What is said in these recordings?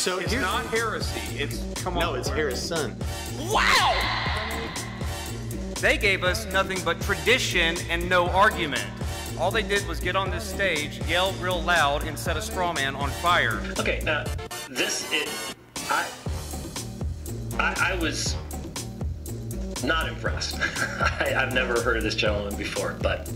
So it's not heresy. It's it's Harrison. Wow! They gave us nothing but tradition and no argument. All they did was get on this stage, yell real loud, and set a straw man on fire. Okay, I was not impressed. I've never heard of this gentleman before, but...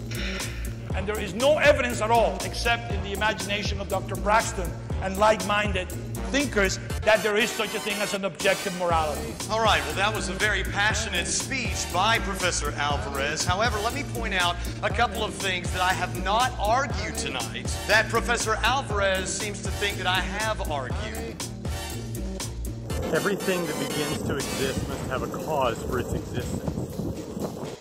And there is no evidence at all, except in the imagination of Dr. Braxton and like-minded thinkers, that there is such a thing as an objective morality. All right, well, that was a very passionate speech by Professor Alvarez. However, let me point out a couple of things that I have not argued tonight that Professor Alvarez seems to think that I have argued. Everything that begins to exist must have a cause for its existence.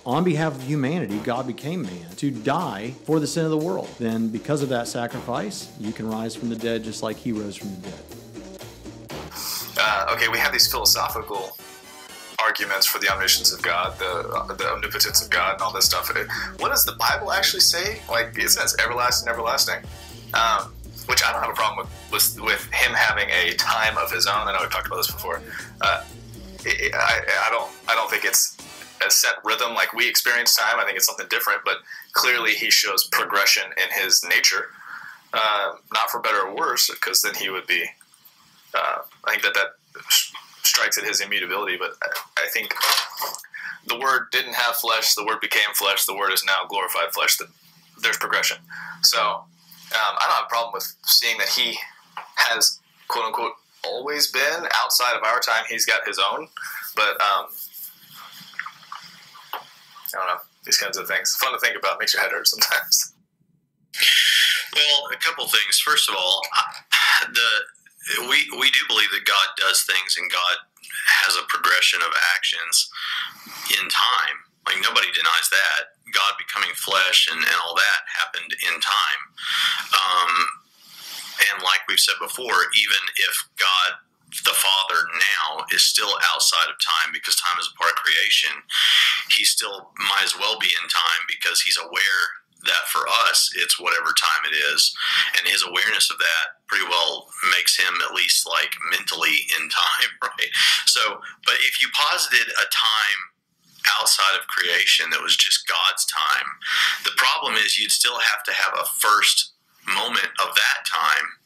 On behalf of humanity, God became man to die for the sin of the world. Then, because of that sacrifice, you can rise from the dead just like he rose from the dead. Okay, we have these philosophical arguments for the omniscience of God, the omnipotence of God, and all this stuff. What does the Bible actually say? Like, it says everlasting, everlasting. Which I don't have a problem with him having a time of his own. I know we've talked about this before. I don't think it's a set rhythm like we experience time. I think it's something different, but clearly he shows progression in his nature. Not for better or worse, because then he would be, I think that strikes at his immutability, but I think the Word didn't have flesh, the Word became flesh, the Word is now glorified flesh. There's progression. So I don't have a problem with seeing that he has, quote-unquote, always been outside of our time. He's got his own, but I don't know, these kinds of things. Fun to think about, makes your head hurt sometimes. Well, a couple things. First of all, we do believe that God does things and God has a progression of actions in time. Like, nobody denies that. God becoming flesh and all that happened in time. And like we've said before, even if God the Father now is still outside of time because time is a part of creation, he still might as well be in time because he's aware that for us it's whatever time it is, and his awareness of that pretty well makes him at least like mentally in time, right? So, but if you posited a time outside of creation that was just God's time, the problem is you'd still have to have a first moment of that time.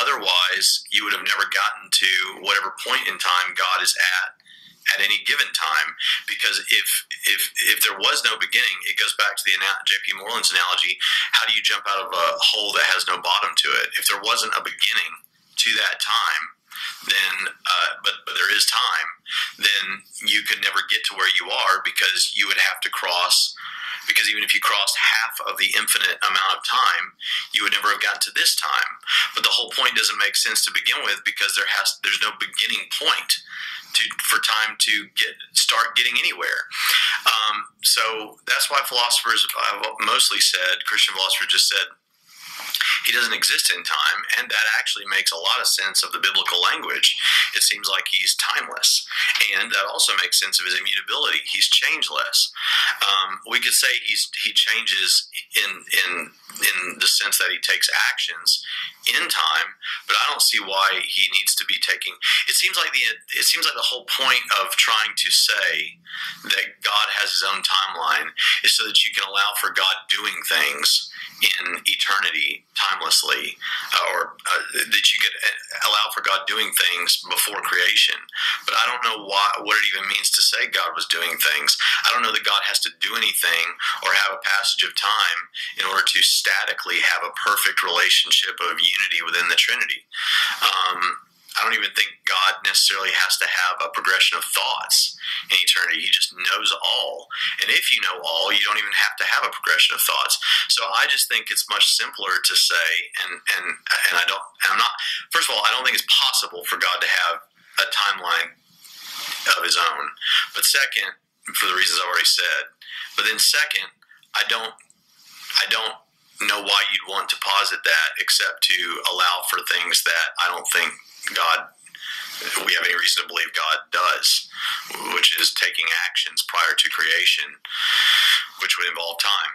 Otherwise, you would have never gotten to whatever point in time God is at any given time. Because if there was no beginning, it goes back to the J.P. Moreland's analogy. How do you jump out of a hole that has no bottom to it? If there wasn't a beginning to that time, then but there is time, then you could never get to where you are, because you would have to cross. Because even if you crossed half of the infinite amount of time, you would never have gotten to this time. But the whole point doesn't make sense to begin with, because there's no beginning point for time to start getting anywhere. So that's why philosophers have mostly said, Christian philosophers just said, he doesn't exist in time, and that actually makes a lot of sense of the biblical language. It seems like he's timeless, and that also makes sense of his immutability. He's changeless. We could say he changes in the sense that he takes actions in time, but I don't see why he needs to be taking. It seems like the whole point of trying to say that God has his own timeline is so that you can allow for God doing things in eternity, timelessly, or that you could allow for God doing things before creation. But I don't know what it even means to say God was doing things. I don't know that God has to do anything or have a passage of time in order to statically have a perfect relationship of unity within the Trinity. I don't even think God necessarily has to have a progression of thoughts in eternity. He just knows all. And if you know all, you don't even have to have a progression of thoughts. So I just think it's much simpler to say, first of all, I don't think it's possible for God to have a timeline of his own. But second, for the reasons I already said, but then second, I don't know why you'd want to posit that except to allow for things that I don't think we have any reason to believe God does, which is taking actions prior to creation, which would involve time.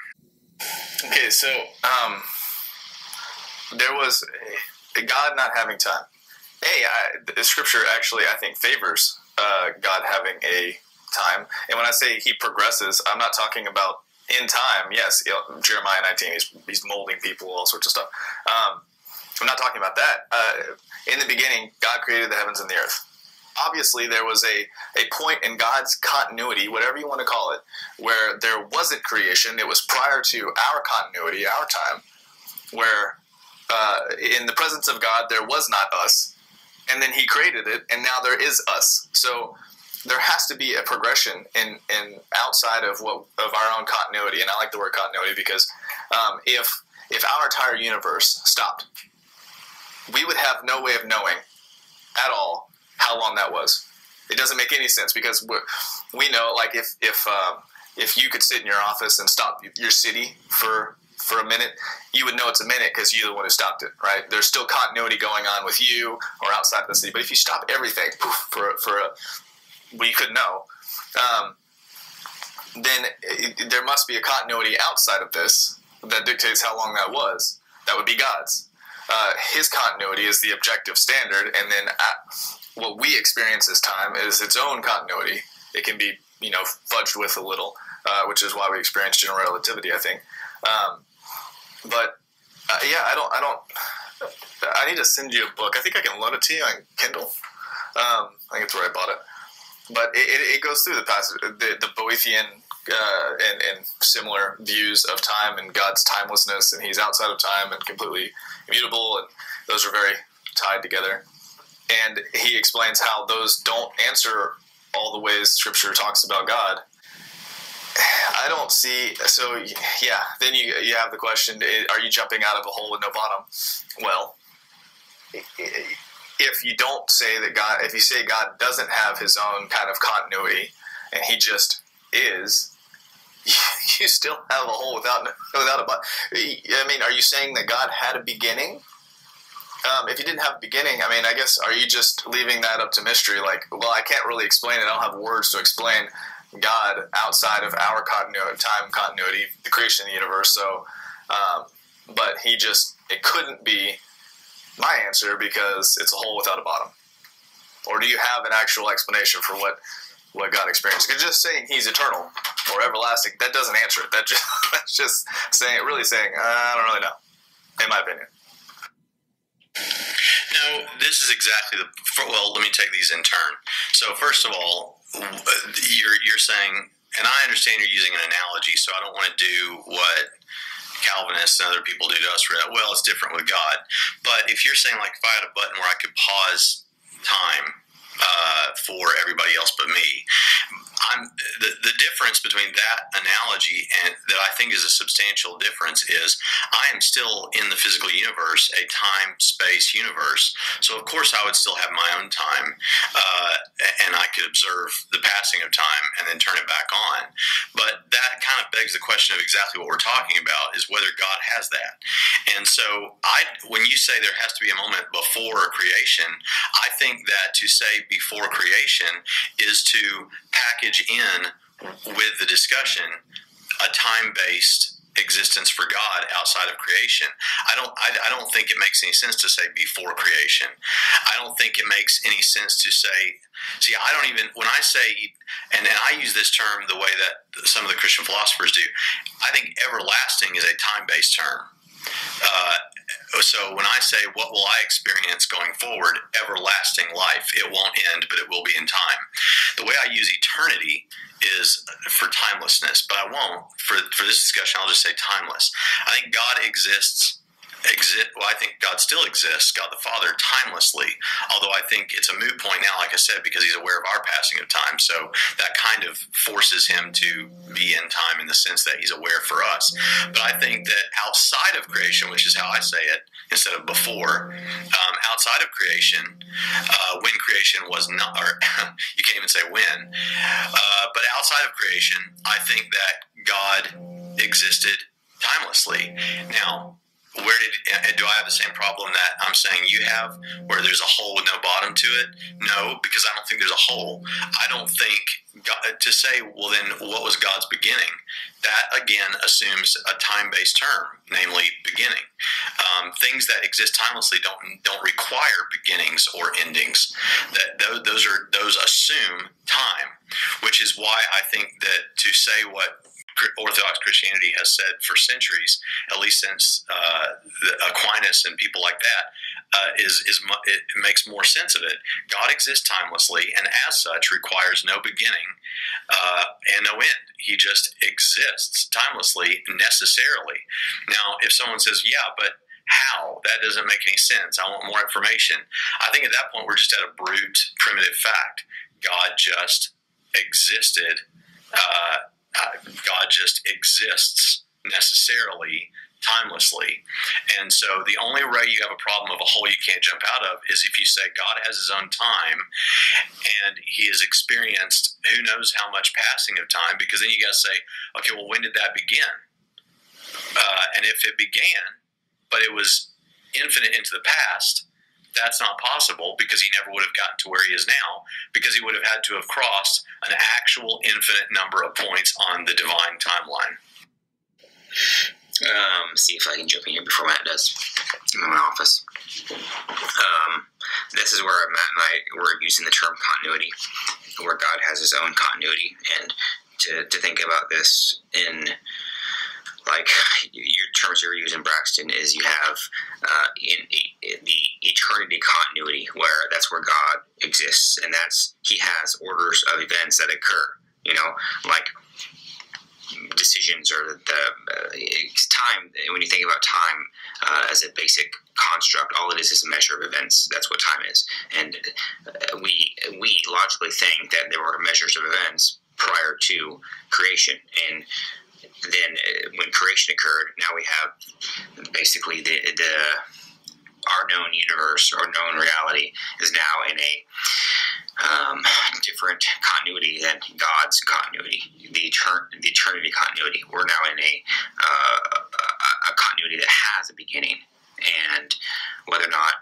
Okay, so there was God not having time. The Scripture actually, I think, favors God having a time. And when I say he progresses, I'm not talking about in time. Yes, Jeremiah 19, he's molding people, all sorts of stuff. I'm not talking about that. In the beginning, God created the heavens and the earth. Obviously, there was a point in God's continuity, whatever you want to call it, where there wasn't creation. It was prior to our continuity, our time, where in the presence of God, there was not us. And then he created it, and now there is us. So there has to be a progression in outside of our own continuity. And I like the word continuity because if our entire universe stopped, we would have no way of knowing at all how long that was. It doesn't make any sense because we know, like if you could sit in your office and stop your city for a minute, you would know it's a minute because you're the one who stopped it, right? There's still continuity going on with you or outside of the city. But if you stop everything we could know, then there must be a continuity outside of this that dictates how long that was. That would be God's. His continuity is the objective standard, and then what we experience as time is its own continuity. It can be, fudged with a little, which is why we experience general relativity, I think. I need to send you a book. I think I can loan it to you on Kindle. I think it's where I bought it. But it goes through the passage, the Boethian and similar views of time and God's timelessness, and he's outside of time and completely immutable, and those are very tied together. And he explains how those don't answer all the ways Scripture talks about God. I don't see. So yeah, then you have the question: are you jumping out of a hole with no bottom? Well, if you don't say that God, if you say God doesn't have his own kind of continuity and he just is, you still have a hole without a bottom. I mean, are you saying that God had a beginning? If you didn't have a beginning, I mean, I guess, are you just leaving that up to mystery? Like, well, I can't really explain it. I don't have words to explain God outside of our continuity, time continuity, the creation of the universe. So, but it couldn't be my answer because it's a hole without a bottom. Or do you have an actual explanation for what God experienced? Because just saying he's eternal or everlasting, that doesn't answer it. That's just saying, I don't really know, in my opinion. No, this is exactly well, let me take these in turn. So first of all, you're saying, and I understand you're using an analogy, so I don't want to do what Calvinists and other people do to us. Well, it's different with God. But if you're saying, like, if I had a button where I could pause time for everybody else but me, the difference between that analogy and that I think is a substantial difference is I am still in the physical universe, a time-space universe. So, of course, I would still have my own time, and I could observe the passing of time and then turn it back on. But that kind of begs the question of exactly what we're talking about, is whether God has that. And so when you say there has to be a moment before creation, I think that to say before creation is to package in with the discussion a time-based existence for God outside of creation. I don't think it makes any sense to say before creation. I don't think it makes any sense to say, I don't even, when I say, and I use this term the way that some of the Christian philosophers do, I think everlasting is a time-based term. So when I say, what will I experience going forward? Everlasting life. It won't end, but it will be in time. The way I use eternity is for timelessness, but I won't. For this discussion, I'll just say timeless. I think God exists. I think God still exists, God the Father, timelessly, although I think it's a moot point now, like I said, because he's aware of our passing of time, so that kind of forces him to be in time in the sense that he's aware for us. But I think that outside of creation, which is how I say it instead of before, outside of creation, when creation was not, or you can't even say when, but outside of creation, I think that God existed timelessly. Now, do I have the same problem that I'm saying you have, where there's a hole with no bottom to it? No, because I don't think there's a hole. I don't think God, to say, well, then what was God's beginning? That again assumes a time-based term, namely beginning. Things that exist timelessly don't require beginnings or endings. Those assume time, which is why I think that to say what Orthodox Christianity has said for centuries, at least since Aquinas and people like that, it makes more sense of it. God exists timelessly, and as such requires no beginning and no end. He just exists timelessly, necessarily. Now, if someone says, "Yeah, but how? That doesn't make any sense. I want more information," I think at that point we're just at a brute, primitive fact. God just existed. God just exists necessarily, timelessly. And so the only way you have a problem of a hole you can't jump out of is if you say God has his own time and he has experienced who knows how much passing of time, because then you got to say, okay, well, when did that begin? And if it began, but it was infinite into the past, that's not possible, because he never would have gotten to where he is now, because he would have had to have crossed an actual infinite number of points on the divine timeline. See if I can jump in here before Matt does. I'm in my office. This is where Matt and I were using the term continuity, where God has his own continuity, and to think about this in like your terms you're using, Braxton, is you have in the eternity continuity, where that's where God exists, and he has orders of events that occur. You know, like decisions or the time. When you think about time as a basic construct, all it is a measure of events. That's what time is, and we logically think that there were measures of events prior to creation, and then when creation occurred, now we have basically our known universe or known reality is now in a different continuity than God's continuity, the eternity continuity. We're now in a continuity that has a beginning, and whether or not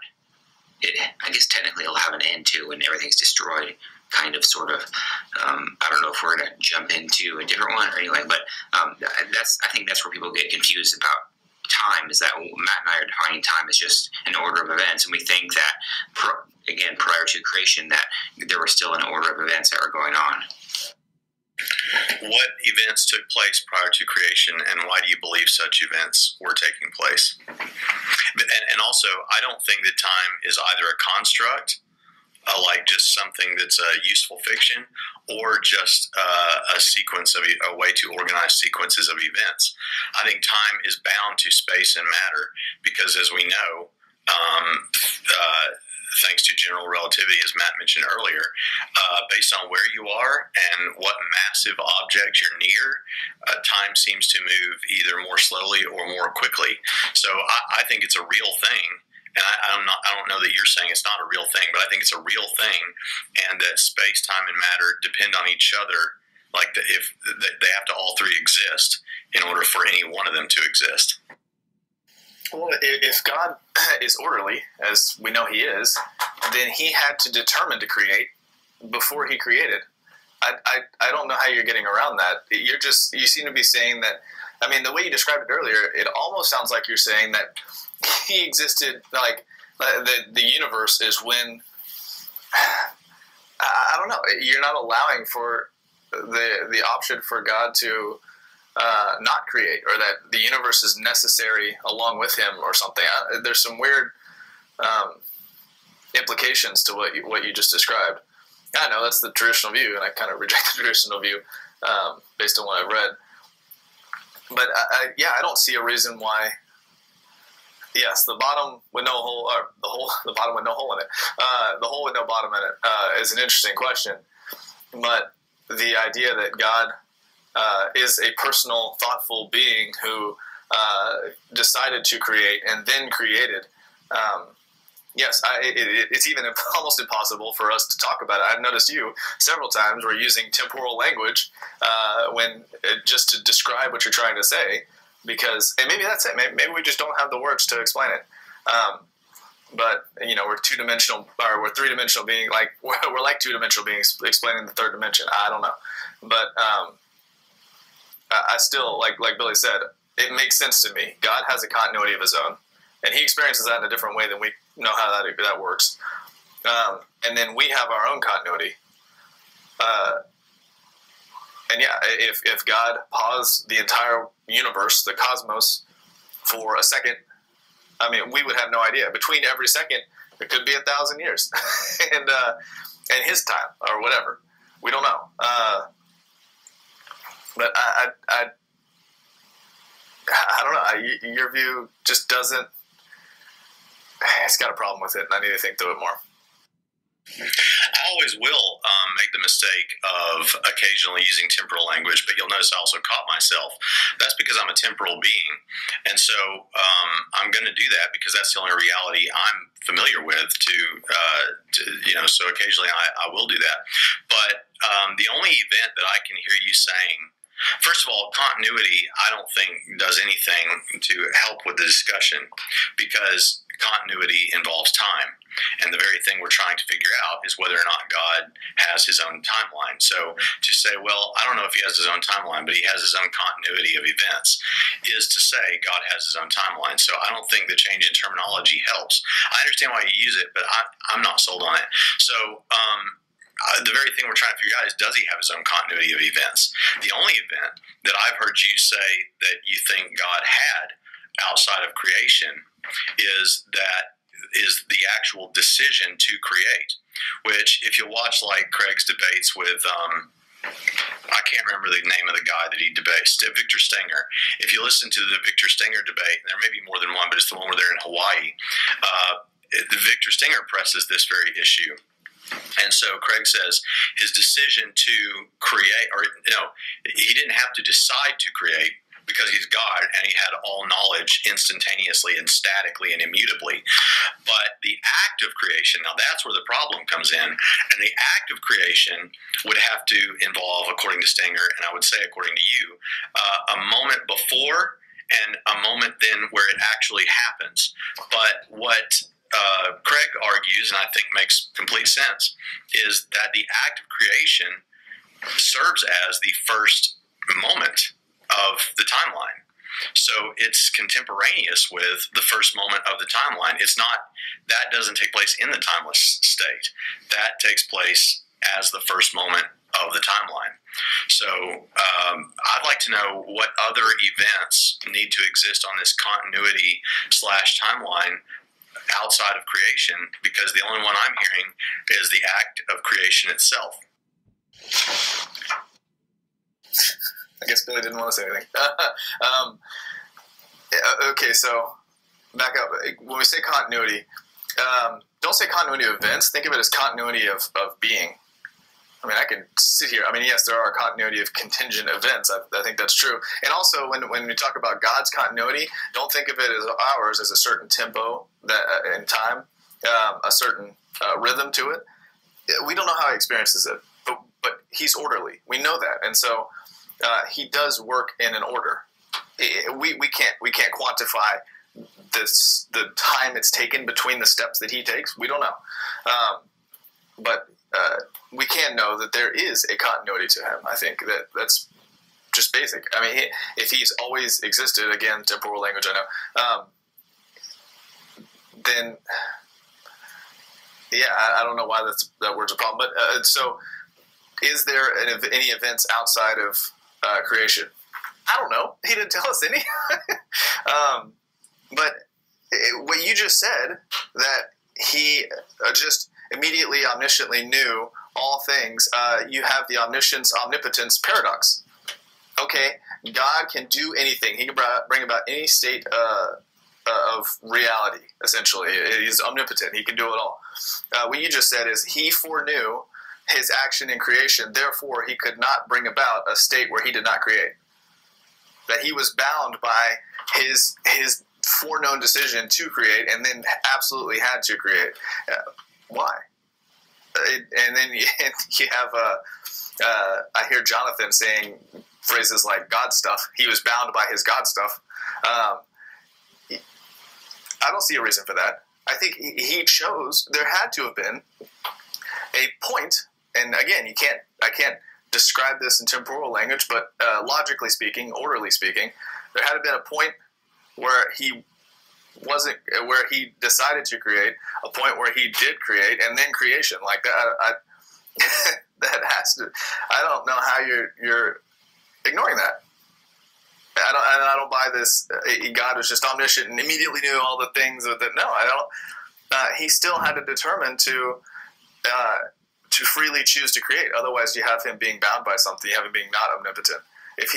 I guess technically it'll have an end to when everything's destroyed. Kind of, sort of. I don't know if we're going to jump into a different one or anything, but I think that's where people get confused about time, is that Matt and I are defining time as just an order of events, and we think that, again, prior to creation, that there were still an order of events that were going on. What events took place prior to creation, and why do you believe such events were taking place? And also, I don't think that time is either a construct, like just something that's a useful fiction, or just a sequence of a way to organize sequences of events. I think time is bound to space and matter, because as we know, thanks to general relativity, as Matt mentioned earlier, based on where you are and what massive object you're near, time seems to move either more slowly or more quickly. So I think it's a real thing. And I don't know that you're saying it's not a real thing, but I think it's a real thing, and that space, time, and matter depend on each other. Like if they have to all three exist in order for any one of them to exist. Well, if God is orderly, as we know he is, then he had to determine to create before he created. I don't know how you're getting around that. You seem to be saying that. I mean, the way you described it earlier, it almost sounds like you're saying that he existed, like the universe is when, I don't know, you're not allowing for the option for God to not create, or that the universe is necessary along with him or something. There's some weird implications to what you just described. I know that's the traditional view, and I kind of reject the traditional view based on what I've read. But I don't see a reason why. Yes, the bottom with no hole, or the bottom with no hole in it. The hole with no bottom in it is an interesting question. But the idea that God is a personal, thoughtful being who decided to create and then created. Yes, it's even almost impossible for us to talk about it. I've noticed you several times we're using temporal language when just to describe what you're trying to say. because, and maybe that's it. Maybe we just don't have the words to explain it. But we're two-dimensional, or we're three-dimensional being, like we're like two-dimensional beings explaining the third dimension. I don't know, but I still like Billy said, it makes sense to me. God has a continuity of His own, and He experiences that in a different way than we know how that works. And then we have our own continuity. And yeah, if God paused the entire universe, the cosmos, for a second, I mean, we would have no idea. Between every second, it could be 1,000 years, and His time or whatever. We don't know. But I don't know. Your view just doesn't. It's got a problem with it, and I need to think through it more. I always will make the mistake of occasionally using temporal language, but you'll notice I also caught myself. That's because I'm a temporal being, and so I'm going to do that because that's the only reality I'm familiar with. So occasionally I will do that. But the only event that I can hear you saying, first of all, continuity, I don't think does anything to help with the discussion, because continuity involves time. And the very thing we're trying to figure out is whether or not God has His own timeline. So to say, well, I don't know if He has His own timeline, but He has His own continuity of events, is to say God has His own timeline. So I don't think the change in terminology helps. I understand why you use it, but I'm not sold on it. So the very thing we're trying to figure out is, does He have His own continuity of events? The only event that I've heard you say that you think God had outside of creation is the actual decision to create, which if you watch like Craig's debates with I can't remember the name of the guy that he debates, Victor Stenger. If you listen to the Victor Stenger debate, there may be more than one, but it's the one where they're in Hawaii, Victor Stenger presses this very issue. And so Craig says his decision to create, he didn't have to decide to create, because He's God and He had all knowledge instantaneously and statically and immutably. But the act of creation, now that's where the problem comes in. And the act of creation would have to involve, according to Stenger, and I would say according to you, a moment before and a moment then where it actually happens. But what Craig argues, and I think makes complete sense, is that the act of creation serves as the first moment of the timeline. So it's contemporaneous with the first moment of the timeline. It's not, that doesn't take place in the timeless state. That takes place as the first moment of the timeline. So I'd like to know what other events need to exist on this continuity / timeline outside of creation, because the only one I'm hearing is the act of creation itself. I guess Billy didn't want to say anything. Okay, so back up. When we say continuity, don't say continuity of events. Think of it as continuity of being. I mean, I can sit here. I mean, yes, there are continuity of contingent events. I think that's true. And also, when we talk about God's continuity, don't think of it as ours as a certain tempo in time, a certain rhythm to it. We don't know how He experiences it, but He's orderly. We know that, and so He does work in an order. We can't quantify the time it's taken between the steps that He takes. We don't know, but we can know that there is a continuity to Him. I think that's just basic. I mean, if He's always existed, again, temporal language, I know, then yeah, I don't know why that word's a problem. But so, is there any events outside of creation? I don't know. He didn't tell us any. But what you just said, that He just immediately, omnisciently knew all things, you have the omniscience-omnipotence paradox. Okay, God can do anything. He can bring about any state of reality, essentially. He's omnipotent. He can do it all. What you just said is He foreknew His action in creation, therefore He could not bring about a state where He did not create. That He was bound by His foreknown decision to create, and then absolutely had to create. Why? And then you have I hear Jonathan saying phrases like God stuff. He was bound by his God stuff. I don't see a reason for that. I think he chose, there had to have been a point, and again, I can't describe this in temporal language, but logically speaking, orderly speaking, there had to have been a point where he decided to create, a point where he did create, and then creation. Like that, that has to, I don't know how you're ignoring that. I don't buy this. God was just omniscient and immediately knew all the things that. No, I don't. He still had to determine to freely choose to create. Otherwise, you have him being bound by something. You have him being not omnipotent. If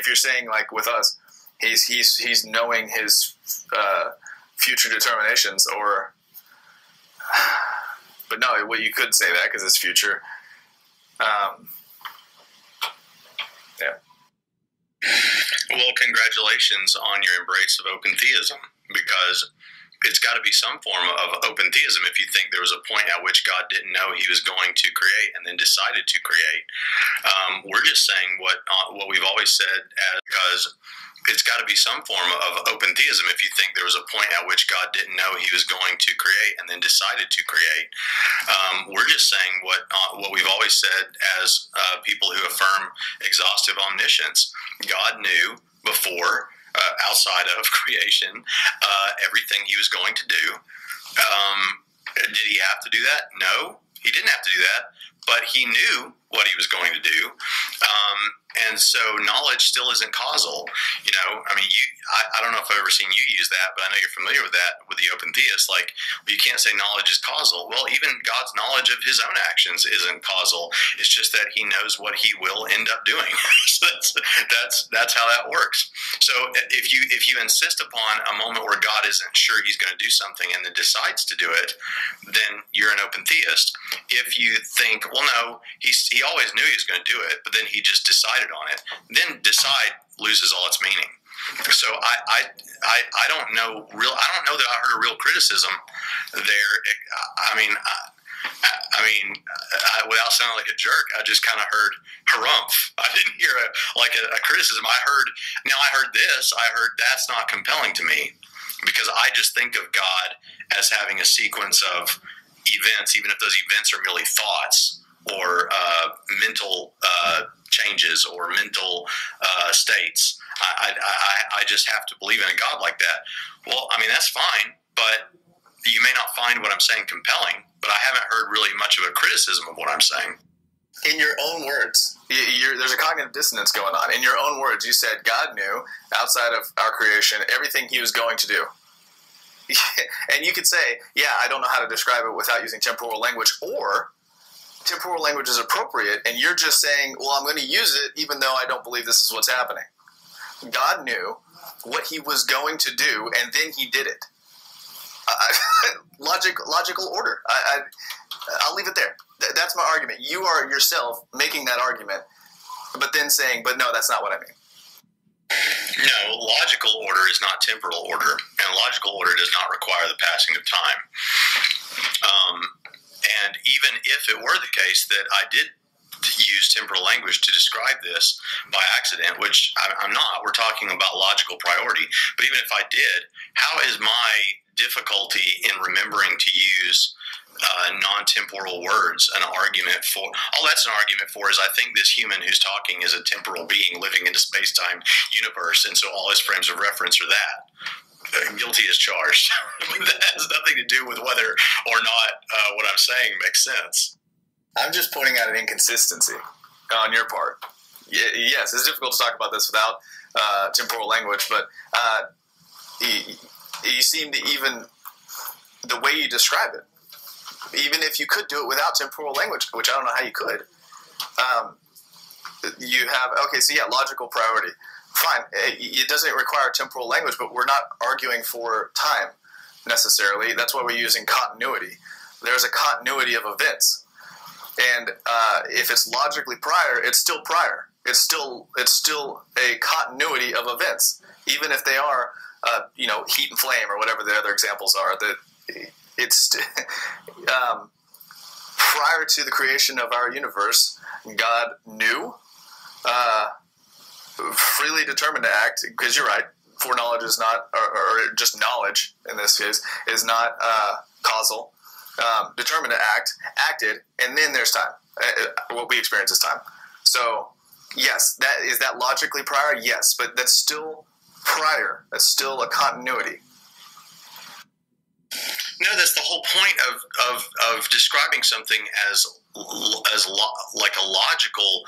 you're saying like with us, he's knowing his future determinations, or. But no, well, you could say that because it's future. Yeah. Well, congratulations on your embrace of open theism, because it's got to be some form of open theism if you think there was a point at which God didn't know he was going to create and then decided to create. We're just saying what we've always said, because it's got to be some form of open theism if you think there was a point at which God didn't know he was going to create and then decided to create. We're just saying what we've always said as people who affirm exhaustive omniscience. God knew before, outside of creation, everything he was going to do. Did he have to do that? No, he didn't have to do that, but he knew what he was going to do. And so knowledge still isn't causal. You know, I mean, I don't know if I've ever seen you use that, but I know you're familiar with that with the open theist. Like, you can't say knowledge is causal. Well, even God's knowledge of his own actions isn't causal. It's just that he knows what he will end up doing. So that's how that works. So if you insist upon a moment where God isn't sure he's going to do something and then decides to do it, then you're an open theist. If you think, well, no, he always knew he was going to do it, but then he just decided on it, then decide loses all its meaning. So I don't know I don't know that I heard a real criticism there. Without sounding like a jerk, I just kind of heard harumph. I didn't hear a criticism. I heard this. I heard that's not compelling to me, because I just think of God as having a sequence of events, even if those events are merely thoughts or mental changes or mental states. I just have to believe in a God like that. Well, I mean, that's fine, but you may not find what I'm saying compelling, but I haven't heard really much of a criticism of what I'm saying. In your own words, there's a cognitive dissonance going on. In your own words, you said God knew, outside of our creation, everything he was going to do. And you could say, yeah, I don't know how to describe it without using temporal language, or temporal language is appropriate, and you're just saying, well, I'm going to use it even though I don't believe this is what's happening. God knew what he was going to do, and then he did it. Logical order. I'll leave it there. That's my argument. You are yourself making that argument, but then saying, but no, that's not what I mean. No, logical order is not temporal order, and logical order does not require the passing of time. And even if it were the case that I did use temporal language to describe this by accident, which I'm not, we're talking about logical priority, but even if I did, how is my difficulty in remembering to use non-temporal words an argument for? All that's an argument for is I think this human who's talking is a temporal being living in a space-time universe, and so all his frames of reference are that. Guilty as charged. That has nothing to do with whether or not what I'm saying makes sense. I'm just pointing out an inconsistency on your part. Yes, it's difficult to talk about this without temporal language, but you seem to, even the way you describe it, even if you could do it without temporal language, which I don't know how you could, you have, okay, so yeah, logical priority. Fine, it doesn't require temporal language, but we're not arguing for time necessarily. That's why we're using continuity. There's a continuity of events. And if it's logically prior, it's still prior. It's still a continuity of events, even if they are, heat and flame or whatever the other examples are. That it's prior to the creation of our universe, God knew, freely determined to act, because you're right, foreknowledge is not, or just knowledge in this case, is not causal, determined to act, acted, and then there's time. What we experience is time. So, yes, is that logically prior? Yes, but that's still prior. That's still a continuity. No, that's the whole point of describing something as like a logical,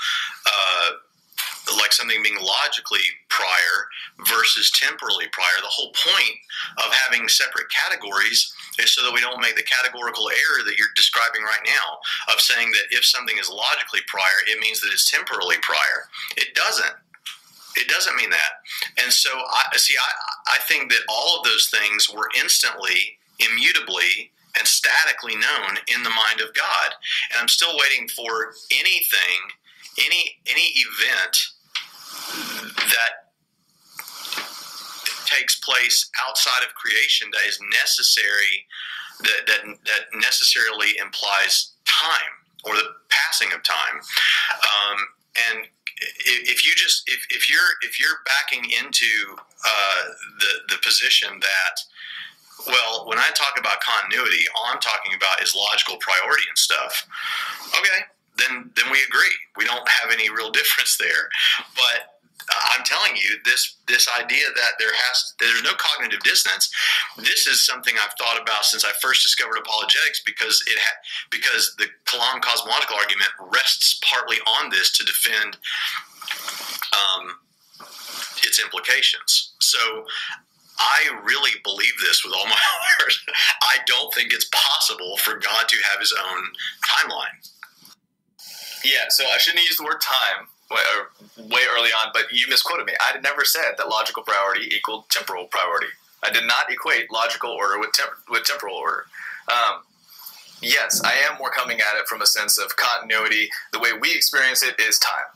like something being logically prior versus temporally prior. The whole point of having separate categories is so that we don't make the categorical error that you're describing right now of saying that if something is logically prior, it means that it's temporally prior. It doesn't. It doesn't mean that. And so, I think that all of those things were instantly, immutably, and statically known in the mind of God. And I'm still waiting for anything, any event that takes place outside of creation that is necessary, that necessarily implies time or the passing of time. And if you're backing into the position that, well, when I talk about continuity, all I'm talking about is logical priority and stuff. Okay, then we agree. We don't have any real difference there. But I'm telling you, this idea that there's no cognitive dissonance. This is something I've thought about since I first discovered apologetics, because the Kalam cosmological argument rests partly on this to defend its implications. So I really believe this with all my heart. I don't think it's possible for God to have his own timeline. Yeah, so I shouldn't use the word time way early on, but you misquoted me. I had never said that logical priority equaled temporal priority. I did not equate logical order with temporal order. Yes, I am more coming at it from a sense of continuity. The way we experience it is time.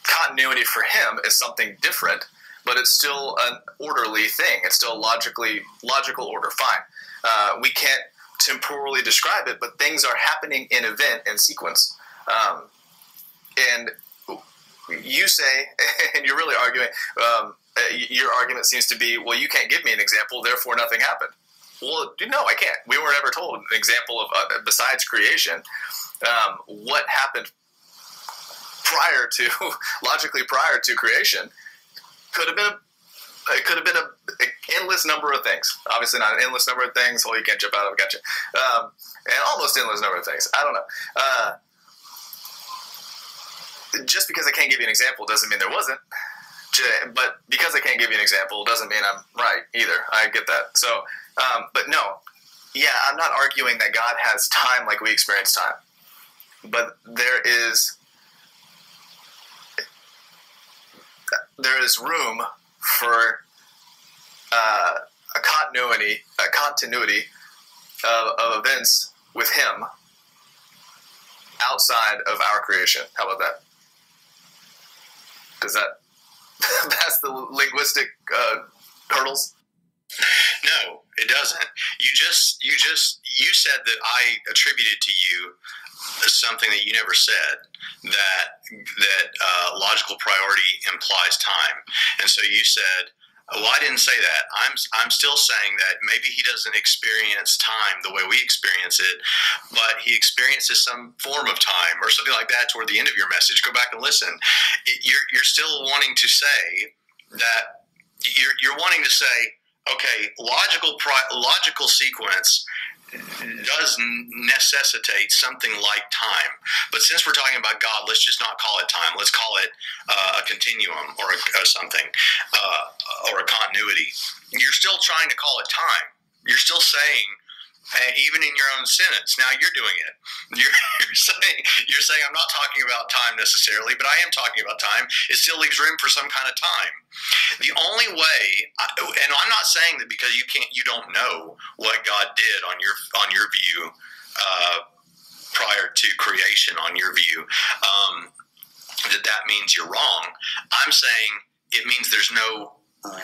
Continuity for him is something different, but it's still an orderly thing. It's still logical order. Fine. We can't temporally describe it, but things are happening in event and sequence. And you say, and you're really arguing, your argument seems to be, well, you can't give me an example, therefore nothing happened. Well, no, I can't. We were never told an example of, besides creation, what happened logically prior to creation. It could have been an endless number of things. Obviously not an endless number of things. Well, you can't jump out of it. Gotcha. And almost endless number of things. I don't know. Just because I can't give you an example doesn't mean there wasn't. But because I can't give you an example doesn't mean I'm right either. I get that. So, but no. Yeah, I'm not arguing that God has time like we experience time. But there is room for a continuity of events with him outside of our creation. How about that? Does that pass the linguistic hurdles? No, it doesn't. You said that I attributed to you something that you never said, that logical priority implies time. And so you said, well, I didn't say that. I'm still saying that maybe he doesn't experience time the way we experience it, but he experiences some form of time or something like that toward the end of your message. Go back and listen. You're still wanting to say that you're wanting to say, okay, logical sequence does necessitate something like time. But since we're talking about God, let's just not call it time. Let's call it a continuum or something, or a continuity. You're still trying to call it time. You're still saying, even in your own sentence, now you're doing it. You're saying I'm not talking about time necessarily, but I am talking about time. It still leaves room for some kind of time. The only way, and I'm not saying that because you don't know what God did on your view prior to creation, on your view, that means you're wrong. I'm saying it means there's no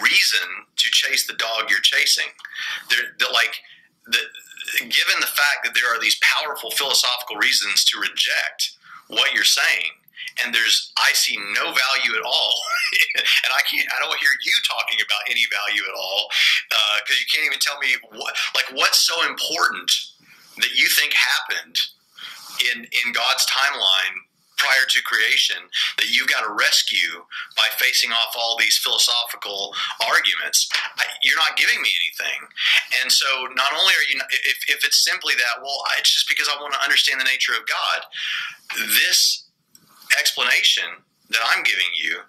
reason to chase the dog you're chasing. given the fact that there are these powerful philosophical reasons to reject what you're saying, and I see no value at all, and I don't hear you talking about any value at all, because you can't even tell me what's so important that you think happened in God's timeline prior to creation that you've got to rescue by facing off all these philosophical arguments. You're not giving me anything. And so not only are you, if it's simply that, well, it's just because I want to understand the nature of God, this explanation that I'm giving you,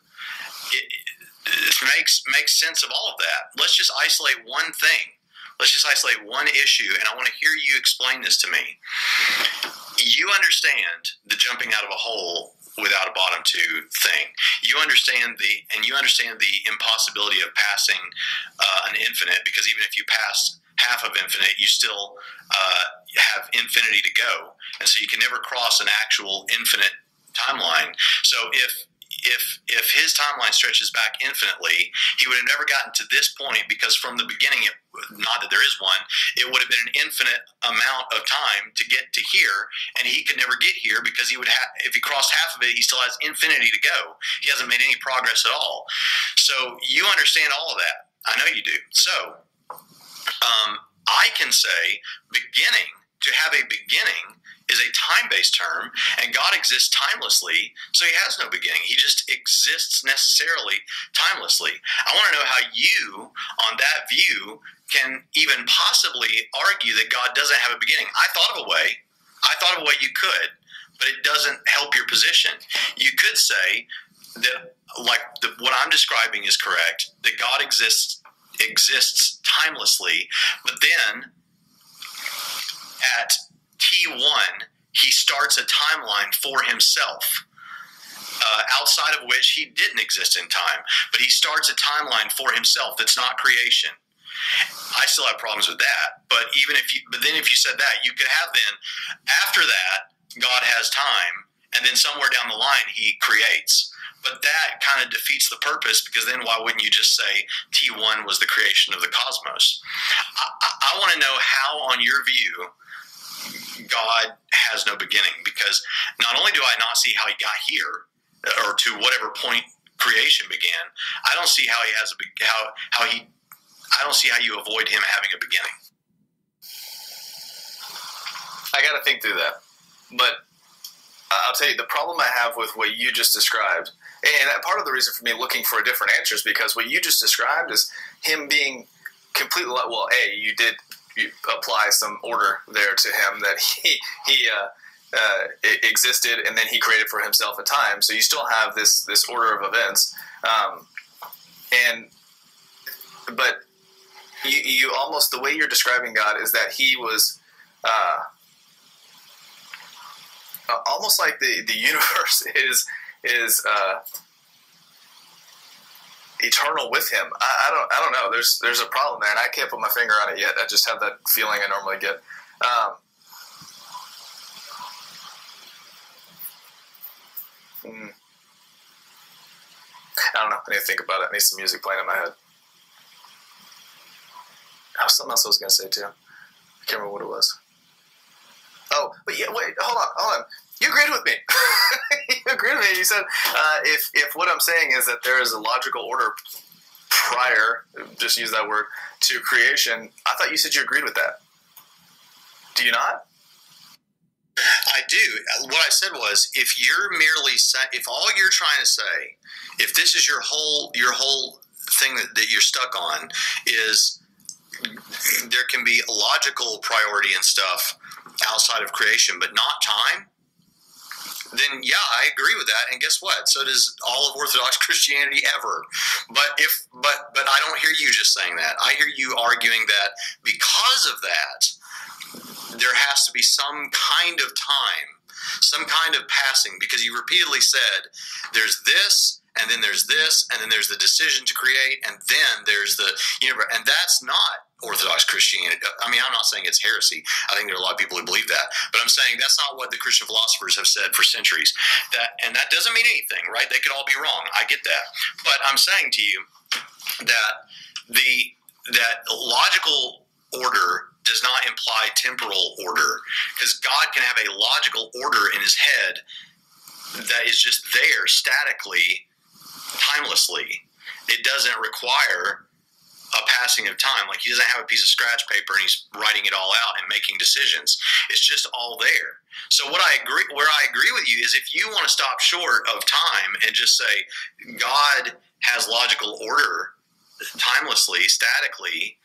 it makes sense of all of that. Let's just isolate one thing. Let's just isolate one issue, and I want to hear you explain this to me. You understand the jumping out of a hole without a bottom to thing. You understand the impossibility of passing an infinite, because even if you pass half of infinite, you still have infinity to go, and so you can never cross an actual infinite timeline. So if his timeline stretches back infinitely, he would have never gotten to this point, because from the beginning, not that there is one, it would have been an infinite amount of time to get to here, and he could never get here because he would have, if he crossed half of it, he still has infinity to go. He hasn't made any progress at all. So you understand all of that. I know you do. So I can say beginning, to have a beginning, is a time-based term, and God exists timelessly, so he has no beginning. He just exists necessarily timelessly. I want to know how you, on that view, can even possibly argue that God doesn't have a beginning. I thought of a way you could, but it doesn't help your position. You could say that, what I'm describing is correct, that God exists timelessly, but then at T1, he starts a timeline for himself, outside of which he didn't exist in time. But he starts a timeline for himself that's not creation. I still have problems with that. But then if you said that, you could have then, after that, God has time, and then somewhere down the line he creates. But that kind of defeats the purpose, because then why wouldn't you just say T1 was the creation of the cosmos? I want to know how, on your view, God has no beginning, because not only do I not see how he got here, or to whatever point creation began, I don't see how he has I don't see how you avoid him having a beginning. I got to think through that, but I'll tell you the problem I have with what you just described, and that part of the reason for me looking for a different answer is because what you just described is him being completely you apply some order there to him, that he existed and then he created for himself a time. So you still have this order of events, but you almost, the way you're describing God is that he was almost like the universe is eternal with him. I don't know. There's a problem there, and I can't put my finger on it yet. I just have that feeling I normally get. I don't know. I need to think about it. I need some music playing in my head. Oh, something else I was going to say too. I can't remember what it was. Oh, but yeah, wait, hold on. You agreed with me. You agreed with me. You said if what I'm saying is that there is a logical order prior, just use that word, to creation, I thought you said you agreed with that. Do you not? I do. What I said was, if all you're trying to say, if this is your whole thing that you're stuck on, is there can be logical priority and stuff outside of creation, but not time, then yeah, I agree with that. And guess what? So does all of Orthodox Christianity ever. But I don't hear you just saying that. I hear you arguing that because of that, there has to be some kind of time, some kind of passing, because you repeatedly said there's this, and then there's this, and then there's the decision to create, and then there's the universe. And that's not Orthodox Christianity. I mean, I'm not saying it's heresy. I think there are a lot of people who believe that. But I'm saying that's not what the Christian philosophers have said for centuries. And that doesn't mean anything, right? They could all be wrong. I get that. But I'm saying to you that that logical order does not imply temporal order, because God can have a logical order in his head that is just there statically, timelessly. It doesn't require a passing of time. Like, he doesn't have a piece of scratch paper and he's writing it all out and making decisions. It's just all there. So where I agree with you is, if you want to stop short of time and just say God has logical order timelessly, statically,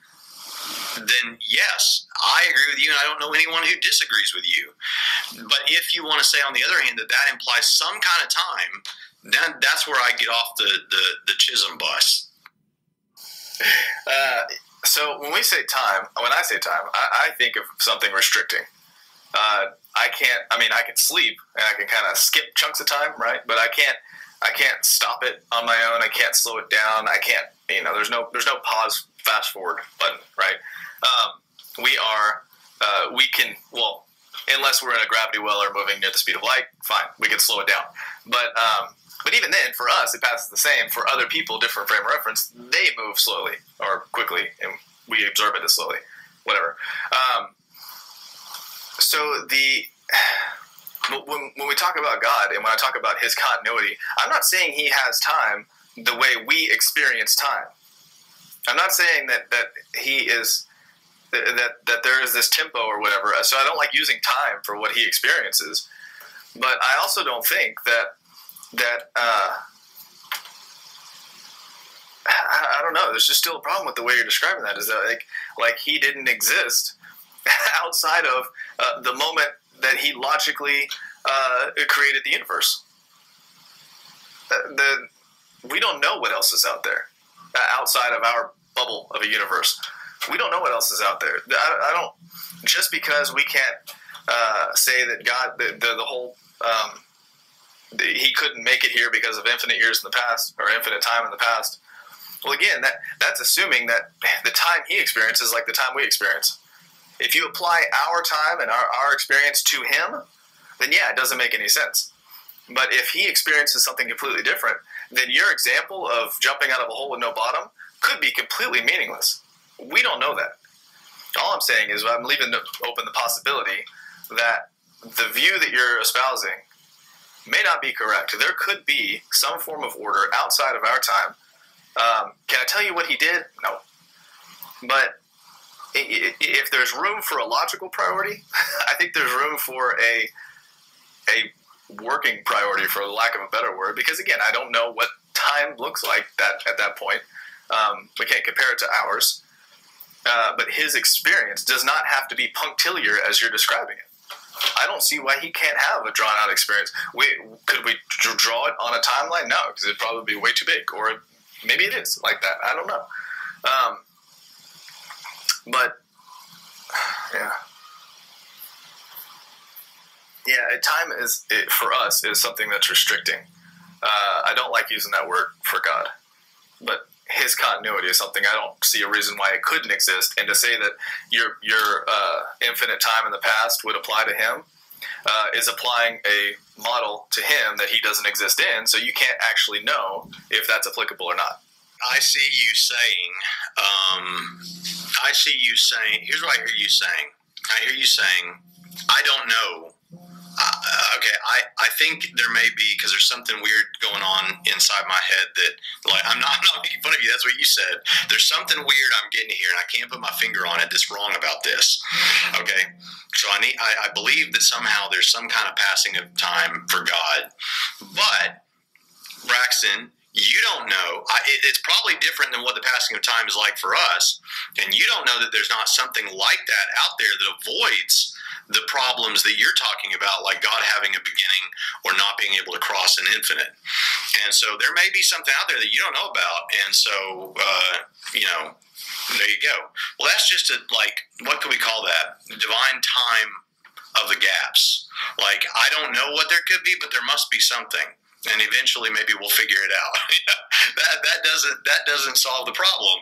then yes, I agree with you, and I don't know anyone who disagrees with you. But if you want to say, on the other hand, that implies some kind of time, then that's where I get off the Chisholm bus. So when I say time, I think of something restricting. I can sleep and I can kind of skip chunks of time, right? But I can't stop it on my own. I can't slow it down. I can't, there's no pause, fast forward button, right? Unless we're in a gravity well or moving near the speed of light, fine, we can slow it down. But even then, for us, it passes the same. For other people, different frame of reference, they move slowly or quickly, and we observe it as slowly, whatever. When we talk about God and when I talk about his continuity, I'm not saying he has time the way we experience time. I'm not saying that he is that there is this tempo or whatever. So I don't like using time for what he experiences. But I also don't think that I don't know. There's just still a problem with the way you're describing that. Is that like he didn't exist outside of the moment that he logically created the universe. We don't know what else is out there outside of our bubble of a universe. We don't know what else is out there. I don't. Just because we can't say that God, the whole. He couldn't make it here because of infinite years in the past or infinite time in the past. Well, again, that's assuming that the time he experiences is like the time we experience. If you apply our time and our experience to him, then yeah, it doesn't make any sense. But if he experiences something completely different, then your example of jumping out of a hole with no bottom could be completely meaningless. We don't know that. All I'm saying is I'm leaving open the possibility that the view that you're espousing may not be correct. There could be some form of order outside of our time. Can I tell you what he did? No. But if there's room for a logical priority, I think there's room for a working priority, for lack of a better word, because again, I don't know what time looks like at that point. We can't compare it to ours. But his experience does not have to be punctiliar as you're describing it. I don't see why he can't have a drawn-out experience. Could we draw it on a timeline? No, because it'd probably be way too big. Or maybe it is like that. I don't know. But, yeah. Yeah, time for us is something that's restricting. I don't like using that word for God. But his continuity is something I don't see a reason why it couldn't exist. And to say that your infinite time in the past would apply to him is applying a model to him that he doesn't exist in, so you can't actually know if that's applicable or not. I see you saying, here's what I hear you saying. I hear you saying, I don't know. Okay, I think there may be, because there's something weird going on inside my head that, like, I'm not making fun of you. That's what you said. There's something weird I'm getting here, and I can't put my finger on it that's wrong about this. Okay, so I believe that somehow there's some kind of passing of time for God. But, Braxton, you don't know. It's probably different than what the passing of time is like for us, and you don't know that there's not something like that out there that avoids the problems that you're talking about, like God having a beginning or not being able to cross an infinite. And so there may be something out there that you don't know about. And so, there you go. Well, that's just what can we call that? Divine time of the gaps. Like, I don't know what there could be, but there must be something. And eventually maybe we'll figure it out. That doesn't solve the problem.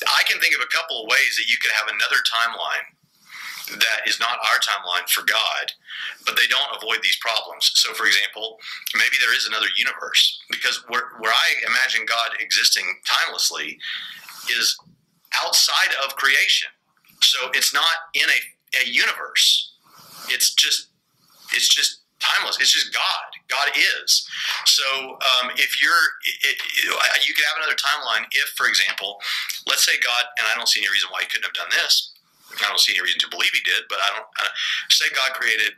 I can think of a couple of ways that you could have another timeline that is not our timeline for God, but they don't avoid these problems. So, for example, maybe there is another universe, because where I imagine God existing timelessly is outside of creation. So it's not in a universe. It's just timeless. It's just God. God is. So if you could have another timeline if, for example, let's say God, and I don't see any reason why he couldn't have done this. I don't see any reason to believe he did, but say God created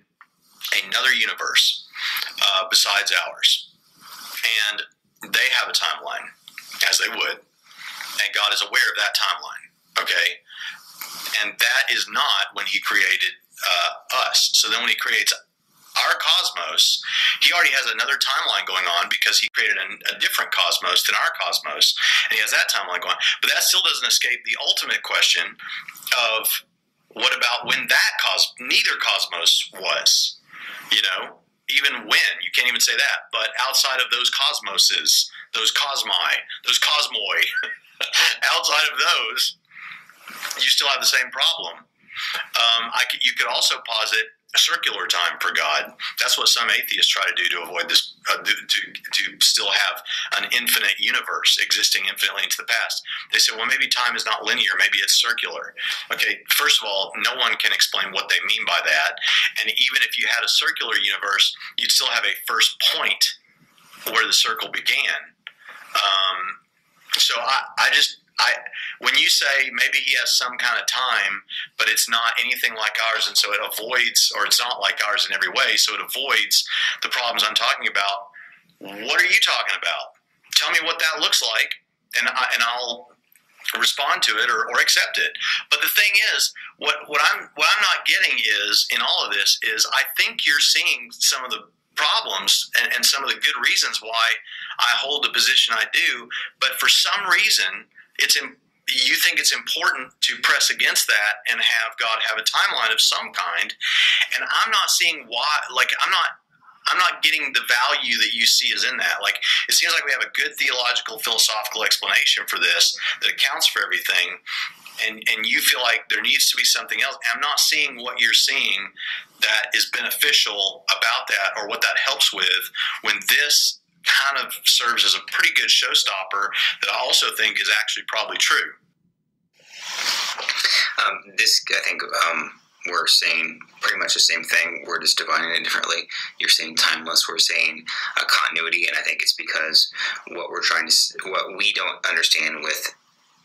another universe besides ours, and they have a timeline, as they would, and God is aware of that timeline, okay? And that is not when he created us. So then when he creates our cosmos, he already has another timeline going on because he created a different cosmos than our cosmos, and he has that timeline going on. But that still doesn't escape the ultimate question of what about when neither cosmos was, even when, you can't even say that, but outside of those cosmoses, those cosmoi, outside of those, you still have the same problem. You could also posit a circular time for God. That's what some atheists try to do to avoid this, to still have an infinite universe existing infinitely into the past. They say, well, maybe time is not linear, maybe it's circular. Okay, first of all, no one can explain what they mean by that. And even if you had a circular universe, you'd still have a first point where the circle began. So when you say maybe he has some kind of time, but it's not anything like ours, and so it avoids, or it's not like ours in every way, so it avoids the problems I'm talking about. What are you talking about? Tell me what that looks like, and I'll respond to it or accept it. But the thing is, what I'm not getting is, in all of this, is I think you're seeing some of the problems and some of the good reasons why I hold the position I do, but for some reason you think it's important to press against that and have God have a timeline of some kind, and I'm not seeing why. Like, I'm not getting the value that you see is in that. Like, it seems like we have a good theological, philosophical explanation for this that accounts for everything, and you feel like there needs to be something else. I'm not seeing what you're seeing that is beneficial about that, or what that helps with, when this kind of serves as a pretty good showstopper that I also think is actually probably true. I think we're saying pretty much the same thing. We're just defining it differently. You're saying timeless. We're saying continuity, and I think it's because what we don't understand with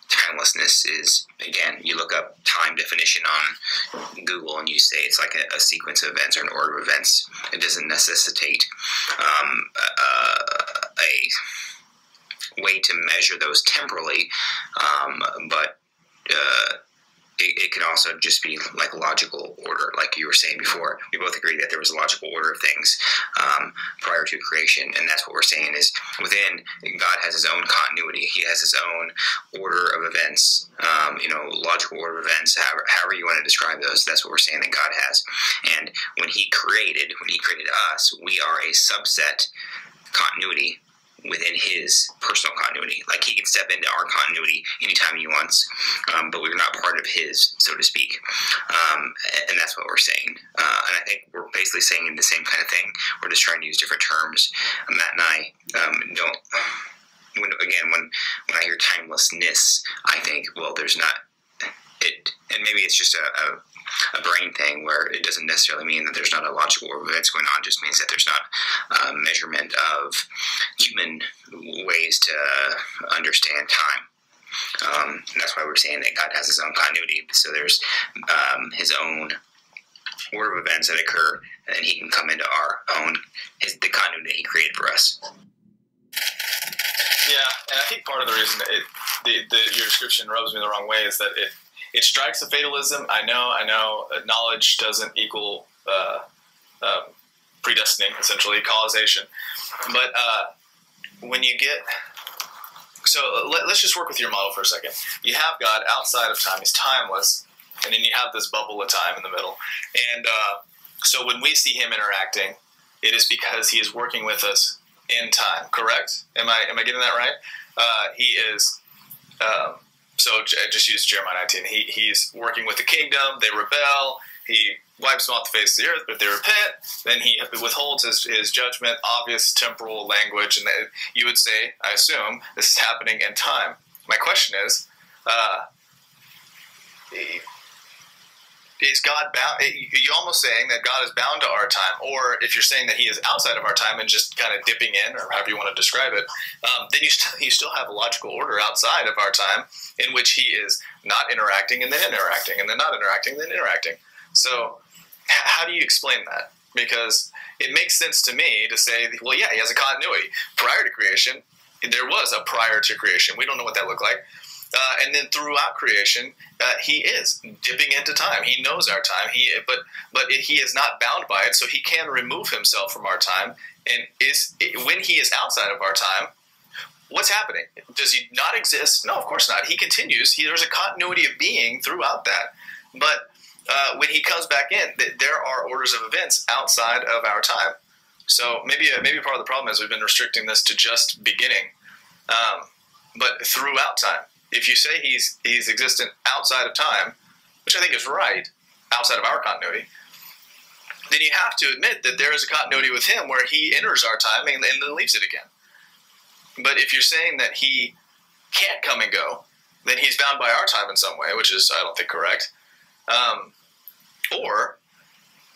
timelessness is, again, you look up time definition on Google and you say it's like a sequence of events or an order of events. It doesn't necessitate a way to measure those temporally, but it can also just be like logical order, like you were saying before. We both agree that there was a logical order of things prior to creation, and that's what we're saying is within God has his own continuity. He has his own order of events, logical order of events, however you want to describe those. That's what we're saying that God has. And when he created us, we are a subset continuity within his personal continuity. Like, he can step into our continuity anytime he wants, but we're not part of his, so to speak. And that's what we're saying. And I think we're basically saying the same kind of thing. We're just trying to use different terms. Matt and I don't. When I hear timelessness, I think, well, there's not it, and maybe it's just a brain thing where it doesn't necessarily mean that there's not a logical order of events going on. It just means that there's not a measurement of human ways to understand time. And that's why we're saying that God has his own continuity. So there's his own order of events that occur, and then he can come into our own, the continuity that he created for us. Yeah, and I think part of the reason your description rubs me the wrong way is that it strikes a fatalism. I know knowledge doesn't equal predestining, essentially, causation. But when you get... So let's just work with your model for a second. You have God outside of time. He's timeless. And then you have this bubble of time in the middle. And so when we see him interacting, it is because he is working with us in time, correct? Am I getting that right? He is... So I just use Jeremiah 19. He's working with the kingdom. They rebel. He wipes them off the face of the earth, but they repent. Then he withholds his judgment, obvious temporal language. And you would say, I assume, this is happening in time. My question is, is God bound? You're almost saying that God is bound to our time, or if you're saying that He is outside of our time and just kind of dipping in, or however you want to describe it, then you still have a logical order outside of our time in which He is not interacting and then interacting and then not interacting and then interacting. So how do you explain that? Because it makes sense to me to say, well, yeah, He has a continuity. Prior to creation, there was a prior to creation. We don't know what that looked like. And then throughout creation, He is dipping into time. He knows our time. But He is not bound by it, so He can remove Himself from our time. And when He is outside of our time, what's happening? Does He not exist? No, of course not. He continues. There's a continuity of being throughout that. But when He comes back in, there are orders of events outside of our time. So maybe part of the problem is we've been restricting this to just beginning, but throughout time. If you say he's existent outside of time, which I think is right, outside of our continuity, then you have to admit that there is a continuity with Him where He enters our time and then leaves it again. But if you're saying that He can't come and go, then He's bound by our time in some way, which is, I don't think, correct. Or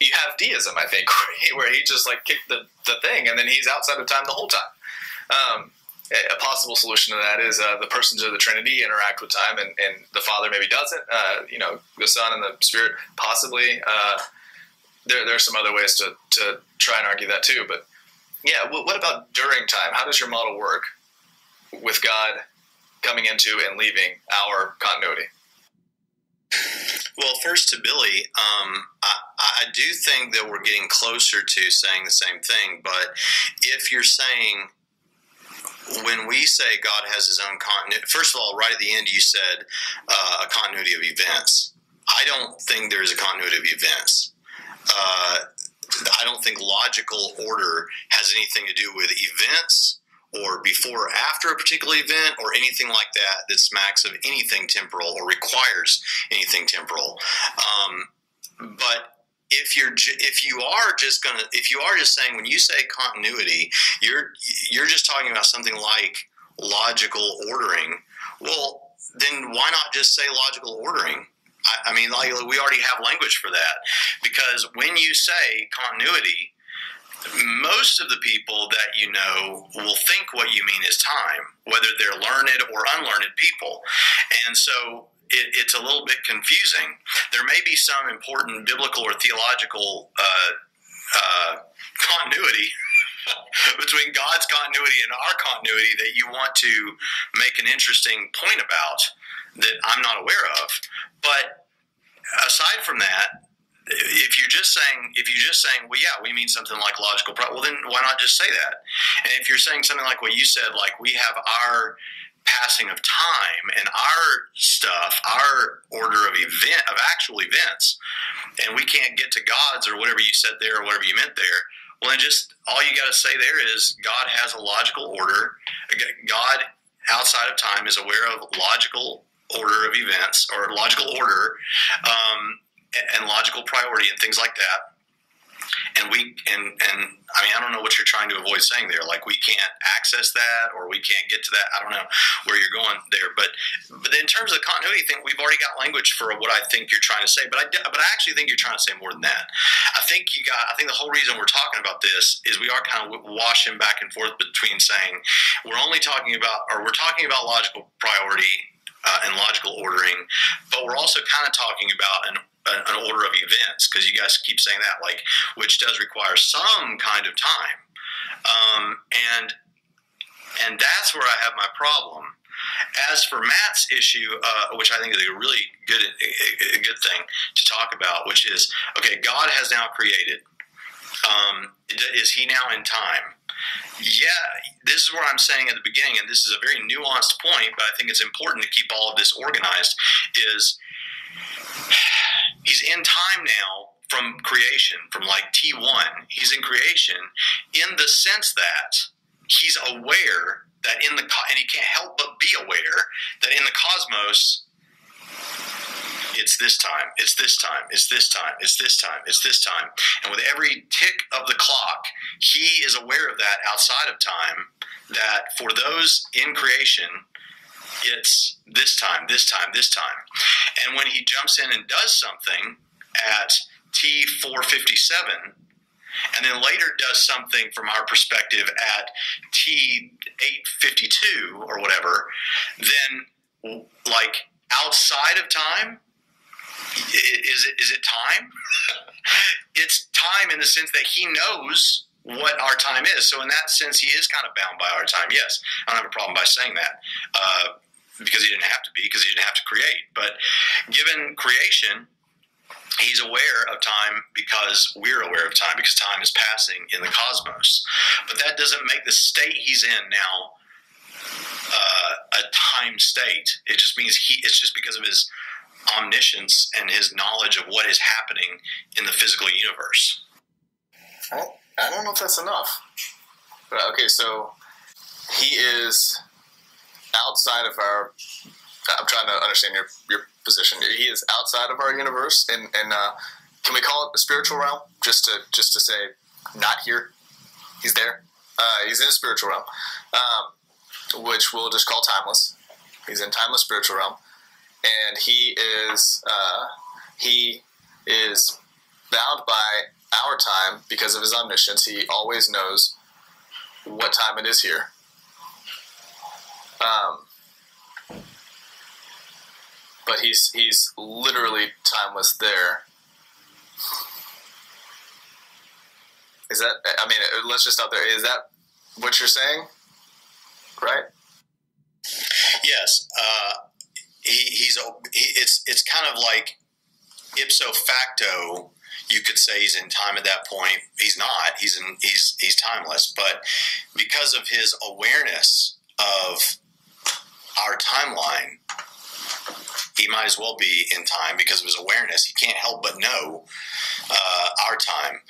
you have deism, I think, where He just like kicked the thing and then He's outside of time the whole time. A possible solution to that is the persons of the Trinity interact with time, and the Father maybe doesn't. The Son and the Spirit possibly. There are some other ways to try and argue that too. But yeah, what about during time? How does your model work with God coming into and leaving our continuity? Well, first to Billy, I do think that we're getting closer to saying the same thing. But if you're saying, when we say God has His own continuity, first of all, right at the end you said a continuity of events. I don't think there's a continuity of events. I don't think logical order has anything to do with events or before or after a particular event or anything like that smacks of anything temporal or requires anything temporal. But if you are just saying, when you say continuity, you're just talking about something like logical ordering. Well, then why not just say logical ordering? I mean, like, we already have language for that, because when you say continuity, most of the people that you know will think what you mean is time, whether they're learned or unlearned people. And so it's a little bit confusing. There may be some important biblical or theological continuity between God's continuity and our continuity that you want to make an interesting point about that I'm not aware of. But aside from that, if you're just saying, well, yeah, we mean something like logical, well, then why not just say that? And if you're saying something like what you said, like we have our passing of time and our stuff, our order of actual events, and we can't get to God's or whatever you said there or whatever you meant there, well, then just all you got to say there is God has a logical order. God outside of time is aware of logical order of events or logical order, and logical priority and things like that. And I mean, I don't know what you're trying to avoid saying there. Like, we can't access that, or we can't get to that. I don't know where you're going there. But in terms of the continuity thing, we've already got language for what I think you're trying to say. But I actually think you're trying to say more than that. I think the whole reason we're talking about this is we are kind of washing back and forth between saying we're talking about logical priority and logical ordering, but we're also kind of talking about an order of events, because you guys keep saying that, like, which does require some kind of time, and that's where I have my problem. As for Matt's issue, which I think is a really good thing to talk about, which is, okay, God has now created. Is He now in time? Yeah, this is where I'm saying at the beginning, and this is a very nuanced point, but I think it's important to keep all of this organized, is He's in time now from creation, from like T1. He's in creation in the sense that He's aware that and He can't help but be aware that in the cosmos, it's this time, it's this time, it's this time, it's this time, it's this time. And with every tick of the clock, He is aware of that outside of time, that for those in creation, it's this time, this time, this time. And when He jumps in and does something, at T457, and then later does something from our perspective at T852 or whatever, then like outside of time, is it time? It's time in the sense that he knows what our time is. So in that sense, he is kind of bound by our time. Yes, I don't have a problem by saying that because he didn't have to be, because he didn't have to create. But given creation, he's aware of time because we're aware of time, because time is passing in the cosmos. But that doesn't make the state he's in now a time state. It just means it's just because of his omniscience and his knowledge of what is happening in the physical universe. I don't know if that's enough. But, okay, so he is outside of our... I'm trying to understand your position. He is outside of our universe, and can we call it the spiritual realm? Just to say, not here. He's there. He's in a spiritual realm, which we'll just call timeless. He's in timeless spiritual realm, and he is bound by our time because of his omniscience. He always knows what time it is here. But he's literally timeless there. Is that, I mean, let's just stop there. Is that what you're saying? Right? Yes. It's kind of like ipso facto, you could say he's in time at that point. He's not. He's timeless. But because of his awareness of our timeline, he might as well be in time because of his awareness. He can't help but know our time.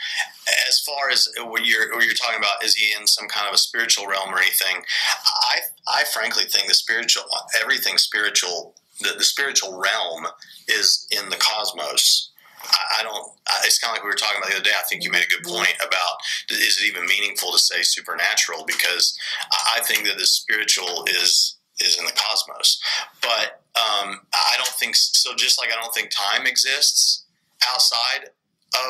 As far as what you're talking about, is he in some kind of a spiritual realm or anything? I frankly think everything spiritual, the spiritual realm is in the cosmos. It's kind of like we were talking about the other day. I think you made a good point about, is it even meaningful to say supernatural? Because I think that the spiritual is in the cosmos. But I don't think so. Just like I don't think time exists outside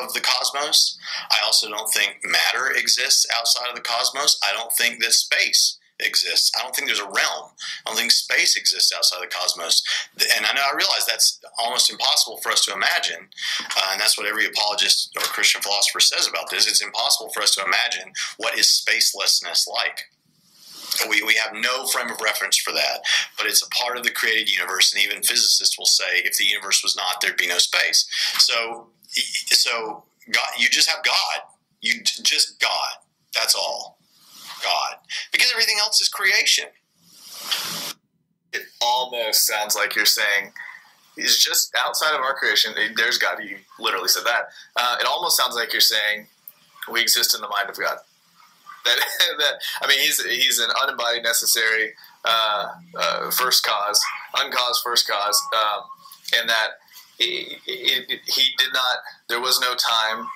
of the cosmos, I also don't think matter exists outside of the cosmos. I don't think that space exists. I don't think there's a realm. I don't think space exists outside the cosmos. And I realize that's almost impossible for us to imagine. And that's what every apologist or Christian philosopher says about this. It's impossible for us to imagine what is spacelessness like. We have no frame of reference for that, but it's a part of the created universe, and even physicists will say if the universe was not, there'd be no space. So God, you just have God. You just God. That's all. God. Because everything else is creation. It almost sounds like you're saying he's just outside of our creation. There's God. You literally said that. It almost sounds like you're saying we exist in the mind of God. That I mean, he's an unembodied, necessary first cause, uncaused first cause, and that he did not. There was no time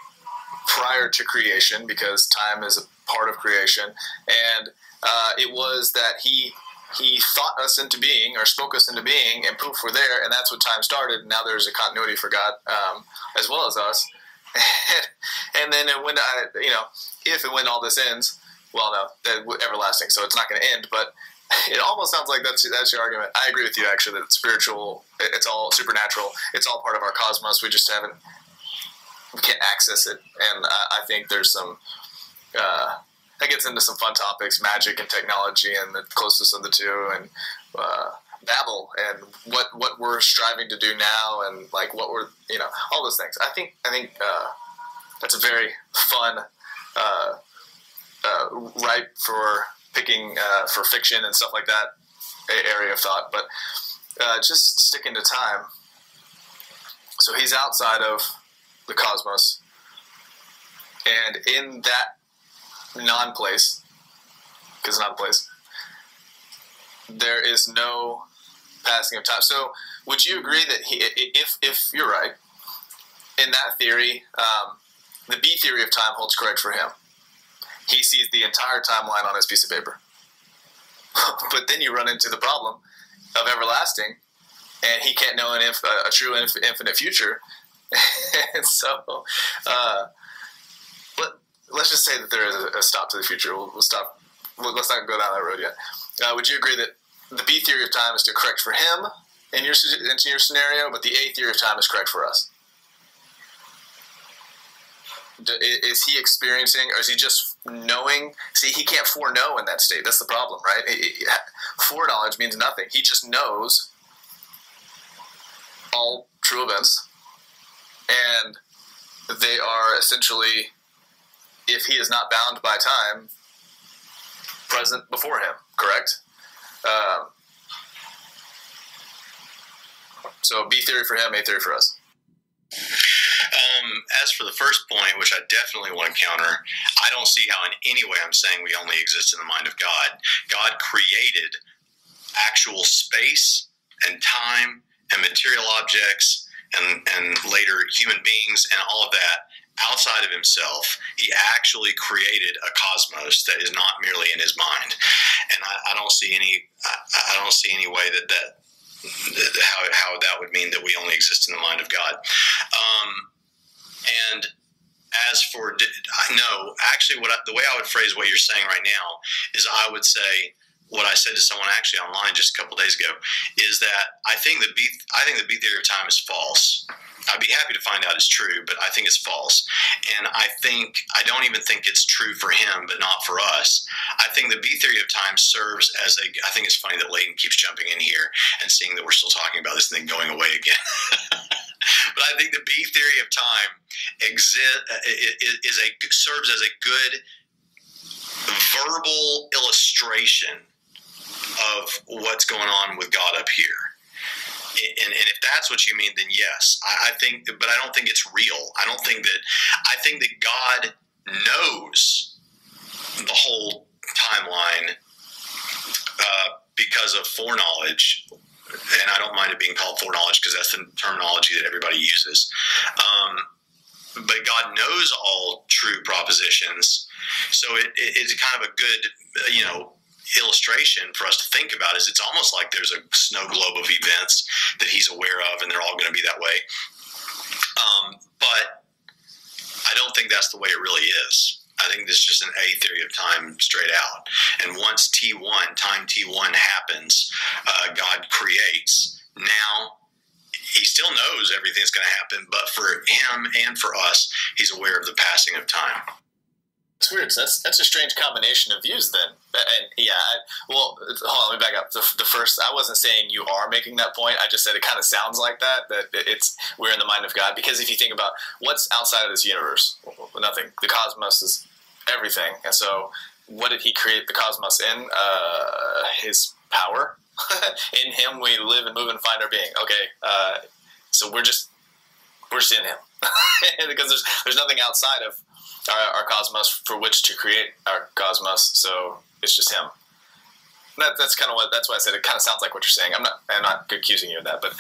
prior to creation because time is a part of creation, and it was that he thought us into being or spoke us into being, and poof, we're there, and that's what time started. And now there's a continuity for God as well as us. And then when if and when all this ends, well, no, everlasting, so it's not going to end. But it almost sounds like that's your argument. I agree with you, actually, that it's spiritual, it's all supernatural, it's all part of our cosmos. We just we can't access it. And I think there's some that gets into some fun topics, magic and technology, and the closest of the two, and Babel, and what we're striving to do now, and like what we're all those things. I think that's a very fun ripe for picking for fiction and stuff like that area of thought. But just sticking to time. So he's outside of the cosmos, and in that non-place, because it's not a place, there is no passing of time. So would you agree that if you're right, in that theory, the B theory of time holds correct for him? He sees the entire timeline on his piece of paper. But then you run into the problem of everlasting, and he can't know a true infinite future And so, let's just say that there is a stop to the future. We'll stop. Let's not go down that road yet. Would you agree that the B theory of time is correct for him in your scenario, but the A theory of time is correct for us? Is he experiencing, or is he just knowing? See, he can't foreknow in that state. That's the problem, right? Foreknowledge means nothing. He just knows all true events, and they are essentially, if he is not bound by time, present before him, correct? So B theory for him, A theory for us. As for the first point, which I definitely want to counter, I don't see how in any way I'm saying we only exist in the mind of God. God created actual space and time and material objects and later human beings and all of that outside of himself. He actually created a cosmos that is not merely in his mind. And I don't see any way that how that would mean that we only exist in the mind of God. And as for, no, actually the way I would phrase what you're saying right now is I would say what I said to someone actually online just a couple days ago is that I think the B theory of time is false. I'd be happy to find out it's true, but I think it's false. And I don't even think it's true for him, but not for us. I think the B theory of time serves as I think it's funny that Leighton keeps jumping in here and seeing that we're still talking about this and then going away again. But I think the B theory of time serves as a good verbal illustration of what's going on with God up here. And if that's what you mean, then yes, I think, but I don't think it's real. I think that God knows the whole timeline because of foreknowledge. And I don't mind it being called foreknowledge because that's the terminology that everybody uses. But God knows all true propositions. So it's kind of a good, illustration for us to think about is it's almost like there's a snow globe of events that he's aware of and they're all going to be that way. But I don't think that's the way it really is. I think this is just an A theory of time straight out. And once time T1 happens, God creates. Now, he still knows everything's going to happen, but for him and for us, he's aware of the passing of time. It's weird. That's a strange combination of views then. And hold on, let me back up. The first, I wasn't saying you are making that point. I just said it kind of sounds like that we're in the mind of God. Because if you think about what's outside of this universe, nothing. The cosmos is everything. And so what did he create the cosmos in? His power. In him we live and move and find our being. Okay, so we're just in him. Because there's nothing outside of our cosmos for which to create our cosmos, so it's just him. That's why I said it kind of sounds like what you're saying. I'm not accusing you of that, but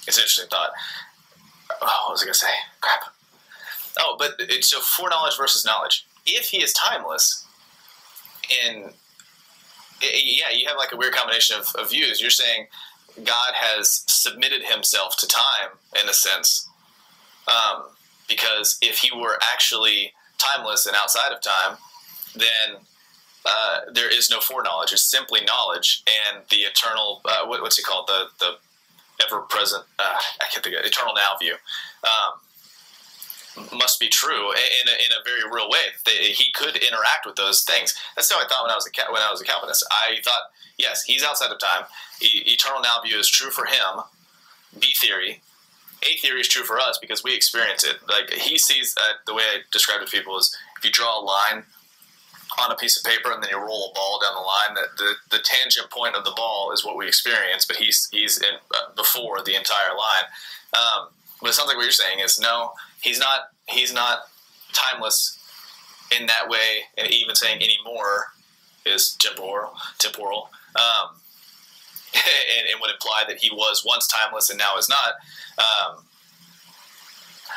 it's an interesting thought. What was I going to say? Crap. Oh, but so foreknowledge versus knowledge. If he is timeless, you have like a weird combination of views. You're saying God has submitted himself to time in a sense. Because if he were actually timeless and outside of time, then there is no foreknowledge. It's simply knowledge, and the eternal, what's it called? The ever-present, I can't think of it, eternal now view, must be true in a very real way. He could interact with those things. That's how I thought when I was a Calvinist. I thought, yes, he's outside of time. Eternal now view is true for him. B theory. A theory is true for us because we experience it. Like he sees the way I describe it to people is if you draw a line on a piece of paper and then you roll a ball down the line, that the tangent point of the ball is what we experience, but he's in before the entire line. But it sounds like what you're saying is no, he's not timeless in that way, and even saying anymore is temporal. And would imply that he was once timeless and now is not. I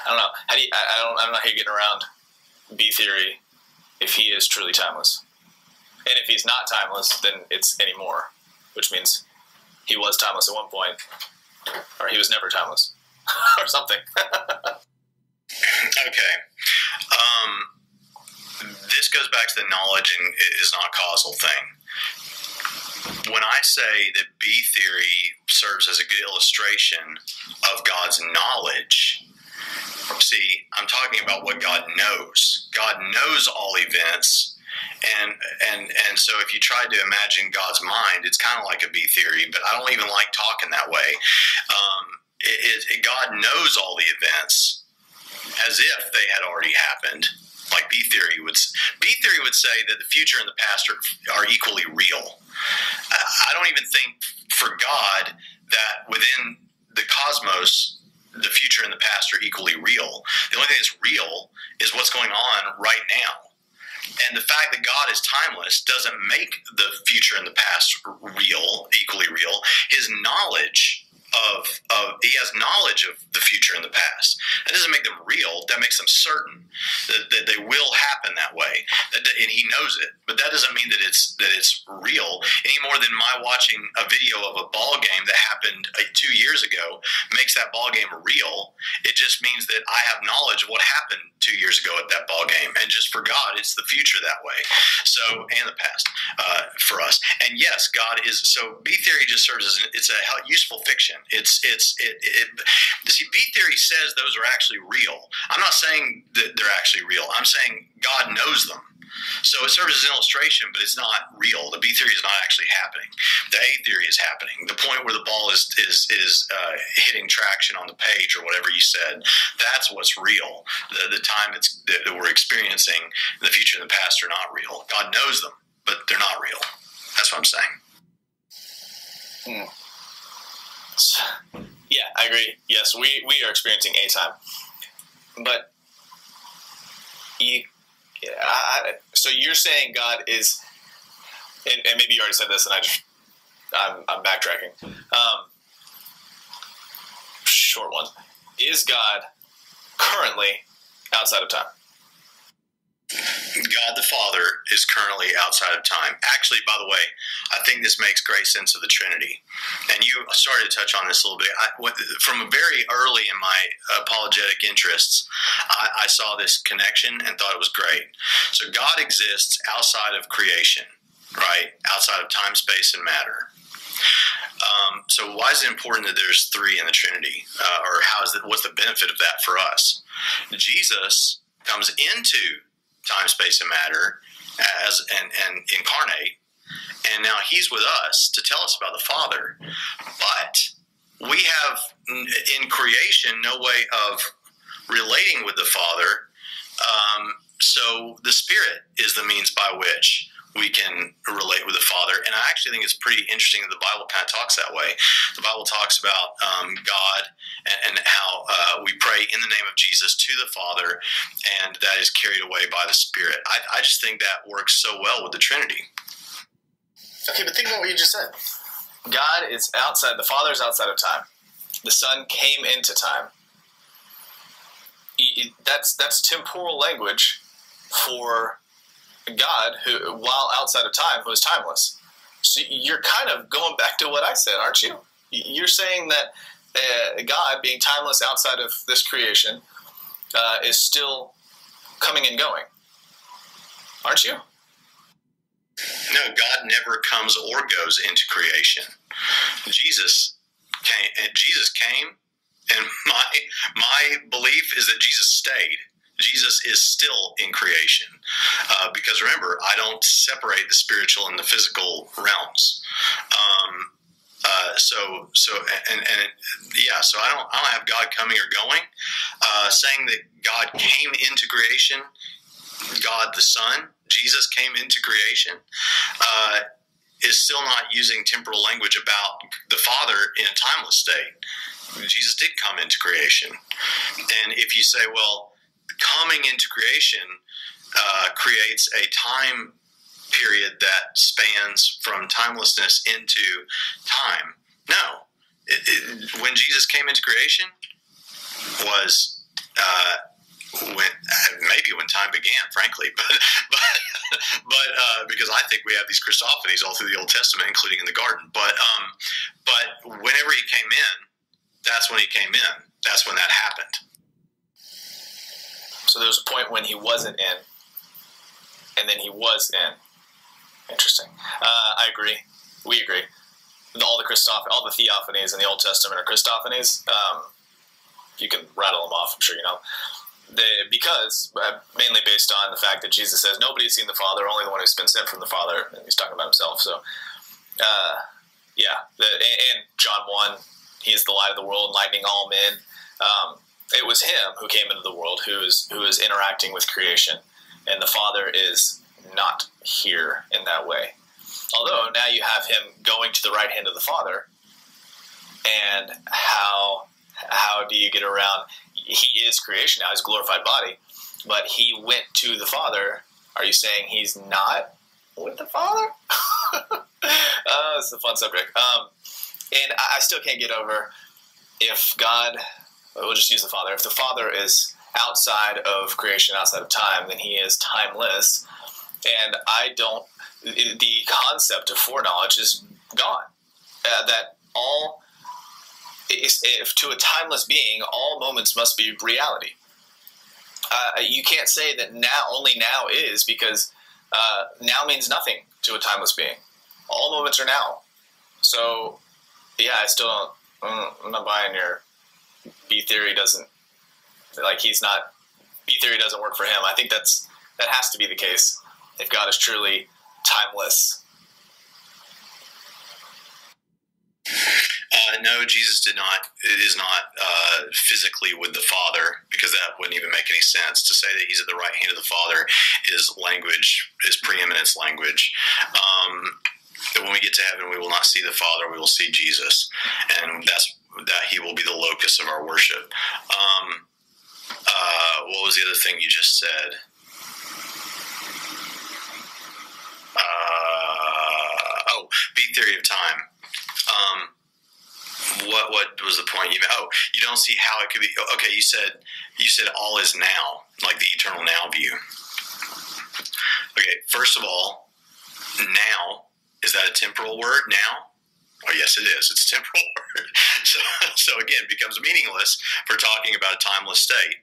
don't know. I don't know how you're getting around B theory if he is truly timeless. And if he's not timeless, then it's anymore, which means he was timeless at one point, or he was never timeless. or something. Okay. This goes back to the knowledge and it is not causal thing. When I say that B theory serves as a good illustration of God's knowledge, see, I'm talking about what God knows. God knows all events, and so if you try to imagine God's mind, it's kind of like a B theory, but I don't even like talking that way. God knows all the events as if they had already happened. Like B theory would say that the future and the past are equally real. I don't even think for God that within the cosmos, the future and the past are equally real. The only thing that's real is what's going on right now. And the fact that God is timeless doesn't make the future and the past equally real. His knowledge he has knowledge of the future and the past. That doesn't make them real. That makes them certain that they will happen that way. And he knows it. But that doesn't mean that it's real any more than my watching a video of a ball game that happened 2 years ago makes that ball game real. It just means that I have knowledge of what happened 2 years ago at that ball game. And just for God, it's the future that way. So, and the past for us. And yes, God is, so B theory just serves as it's a useful fiction. See, B theory says those are actually real. I'm not saying that they're actually real. I'm saying God knows them. So it serves as an illustration, but it's not real. The B theory is not actually happening. The A theory is happening. The point where the ball is hitting traction on the page or whatever you said, that's what's real. The time that we're experiencing, the future and the past are not real. God knows them, but they're not real. That's what I'm saying. Yeah, I agree. Yes, we are experiencing a time. But so you're saying God is, and maybe you already said this, and I'm backtracking. Short one. Is God currently outside of time? God the Father is currently outside of time. Actually, by the way, I think this makes great sense of the Trinity. And you started to touch on this a little bit. From very early in my apologetic interests, I saw this connection and thought it was great. So God exists outside of creation, right? Outside of time, space, and matter. So why is it important that there's three in the Trinity? Or what's the benefit of that for us? Jesus comes into time, space, and matter and incarnate, and now he's with us to tell us about the Father. But we have in creation no way of relating with the Father, so the Spirit is the means by which we can relate with the Father. And I actually think it's pretty interesting that the Bible kind of talks that way. The Bible talks about God and how we pray in the name of Jesus to the Father, and that is carried away by the Spirit. I just think that works so well with the Trinity. Okay, but think about what you just said. God is outside, the Father is outside of time. The Son came into time. That's temporal language for God, who, while outside of time, who is timeless. So you're kind of going back to what I said, aren't you? You're saying that God, being timeless outside of this creation, is still coming and going, aren't you? No, God never comes or goes into creation. Jesus came, and my belief is that Jesus stayed. Jesus is still in creation, because remember, I don't separate the spiritual and the physical realms. So I don't have God coming or going. Saying that God came into creation, God the Son, Jesus came into creation, is still not using temporal language about the Father in a timeless state. Jesus did come into creation, and if you say, well, coming into creation creates a time period that spans from timelessness into time. No. When Jesus came into creation was when time began, frankly. But because I think we have these Christophanies all through the Old Testament, including in the garden. But whenever he came in, that's when he came in. that's when that happened. So there was a point when he wasn't in, and then he was in. Interesting. I agree. We agree. All the theophanies in the Old Testament are Christophanies. You can rattle them off, I'm sure you know. Because mainly based on the fact that Jesus says nobody has seen the Father, only the one who's been sent from the Father, and he's talking about himself. So, and John 1, he is the light of the world, enlightening all men. It was him who came into the world, who is interacting with creation, and the Father is not here in that way. Although now you have him going to the right hand of the Father, and how do you get around? He is creation now, his glorified body, but he went to the Father. Are you saying he's not with the Father? It's a fun subject. And I still can't get over if God, we'll just use the Father. If the Father is outside of creation, outside of time, then he is timeless. And the concept of foreknowledge is gone. That all, if to a timeless being, all moments must be reality. You can't say that only now is, because now means nothing to a timeless being. All moments are now. So, yeah, I still don't, I'm not buying your B theory doesn't, B theory doesn't work for him. I think that has to be the case if God is truly timeless. No, Jesus is not physically with the Father, because that wouldn't even make any sense. To say that he's at the right hand of the Father is preeminence language. That when we get to heaven, we will not see the Father, we will see Jesus. And that he will be the locus of our worship. What was the other thing you just said? B theory of time. What was the point you made? Oh, you don't see how it could be. Okay, you said all is now, like the eternal now view. Okay, first of all, now, is that a temporal word, now? Oh, yes, it is. It's a temporal word. So again, it becomes meaningless for talking about a timeless state.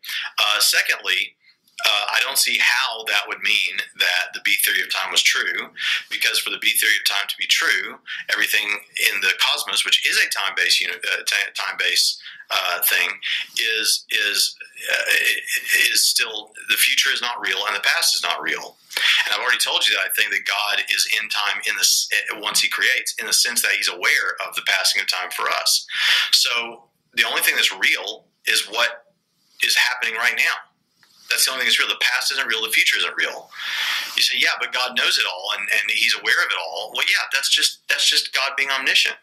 Secondly, I don't see how that would mean that the B theory of time was true, because for the B theory of time to be true, everything in the cosmos, which is a time-based thing, is still, the future is not real and the past is not real. And I've already told you that I think that God is in time once he creates, in the sense that he's aware of the passing of time for us. So the only thing that's real is what is happening right now. That's the only thing that's real. The past isn't real. The future isn't real. You say, yeah, but God knows it all, and he's aware of it all. Well, yeah, that's just God being omniscient.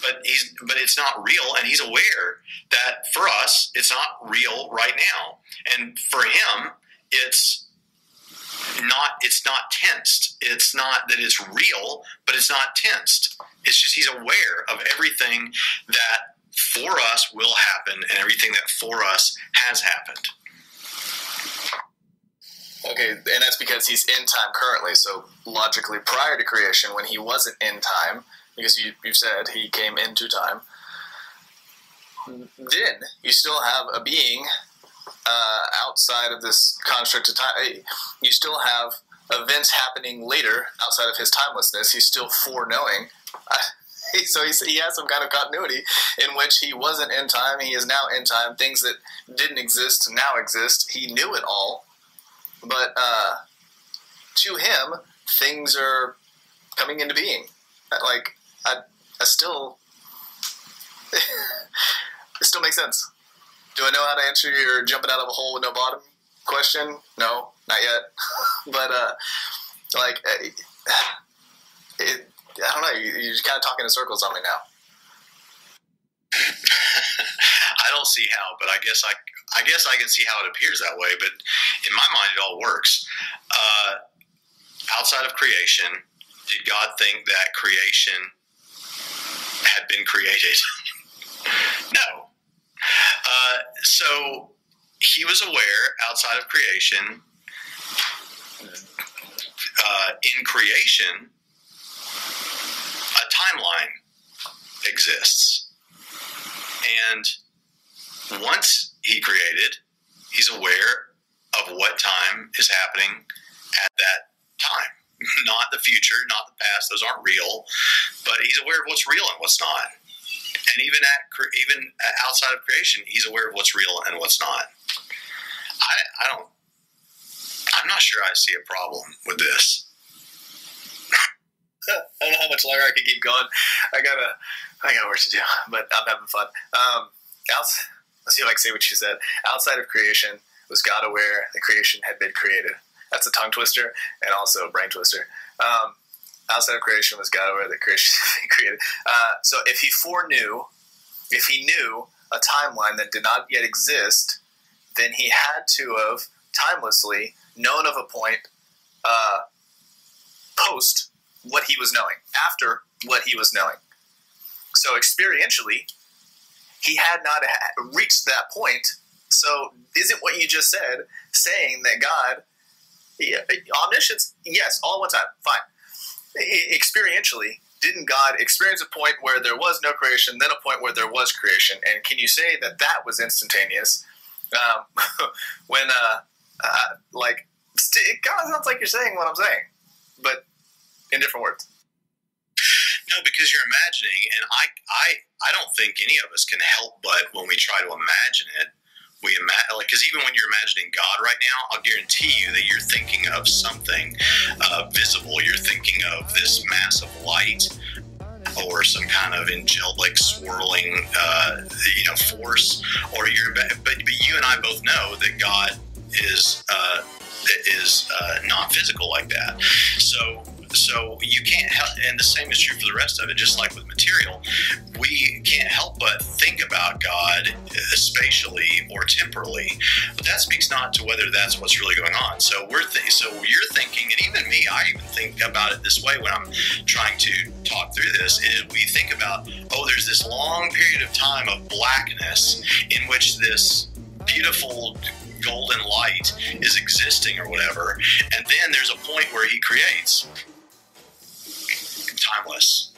But it's not real, and he's aware that for us, it's not real right now. And for him, it's not tensed. It's not that it's real, but it's not tensed. It's just he's aware of everything that for us will happen and everything that for us has happened. Okay, and that's because he's in time currently. So logically, prior to creation, when he wasn't in time, because you've said he came into time, then you still have a being outside of this construct of time. You still have events happening later outside of his timelessness. He's still foreknowing. So he has some kind of continuity in which he wasn't in time. He is now in time. Things that didn't exist now exist. He knew it all. But to him, things are coming into being. I still, it still makes sense. Do I know how to answer your jumping out of a hole with no bottom question? No, not yet. But I don't know. You're kind of talking in circles on me now. I don't see how, but I guess I can see how it appears that way. But in my mind, it all works. Outside of creation, did God think that creation had been created? No. So he was aware outside of creation. In creation, a timeline exists. And once he created, he's aware of what time is happening at that time. Not the future, not the past. Those aren't real. But he's aware of what's real and what's not. And even outside of creation, he's aware of what's real and what's not. I'm not sure I see a problem with this. I don't know how much longer I can keep going. I got work to do, but I'm having fun. Let's see if I can say what you said. Outside of creation, was God aware that creation had been created? That's a tongue twister and also a brain twister. Outside of creation, was God aware that creation had been created? So if he knew a timeline that did not yet exist, then he had to have timelessly known of a point post what he was knowing, after what he was knowing. So experientially, he had not reached that point. So isn't what you just said saying that God, omniscience, yes, all at one time, fine. Experientially, didn't God experience a point where there was no creation, then a point where there was creation? And can you say that that was instantaneous? When, it kind of sounds like you're saying what I'm saying, but in different words. No, because you're imagining, and I don't think any of us can help but when we try to imagine it, because even when you're imagining God right now, I'll guarantee you that you're thinking of something visible. You're thinking of this mass of light or some kind of angelic swirling, force. But you and I both know that God is not physical like that. So you can't help, and the same is true for the rest of it, just like with material. We can't help but think about God spatially or temporally, but that speaks not to whether that's what's really going on. So so you're thinking, and even me, I even think about it this way when I'm trying to talk through this, is we think about, there's this long period of time of blackness in which this beautiful golden light is existing or whatever, and then there's a point where he creates. Timeless.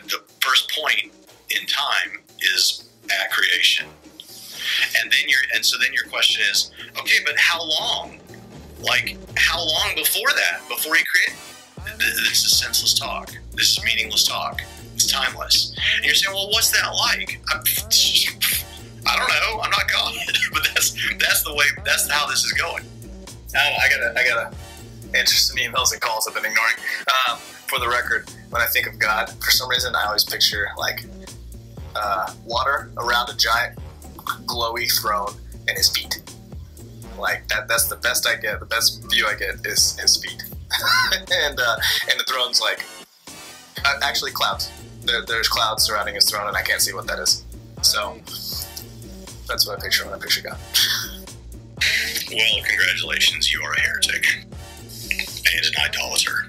The first point in time is at creation, and then your question is, okay, but how long? Like, how long before that? Before he created? This is senseless talk. This is meaningless talk. It's timeless. And you're saying, well, what's that like? I don't know. I'm not God, but that's the way. That's how this is going. I gotta answer some emails and calls I've been ignoring. For the record, when I think of God, for some reason I always picture like water around a giant glowy throne and his feet. Like that's the best I get. The best view I get is his feet, and the throne's like actually clouds. There's clouds surrounding his throne, and I can't see what that is. So that's what I picture when I picture God. Well, congratulations, you are a heretic and an idolater.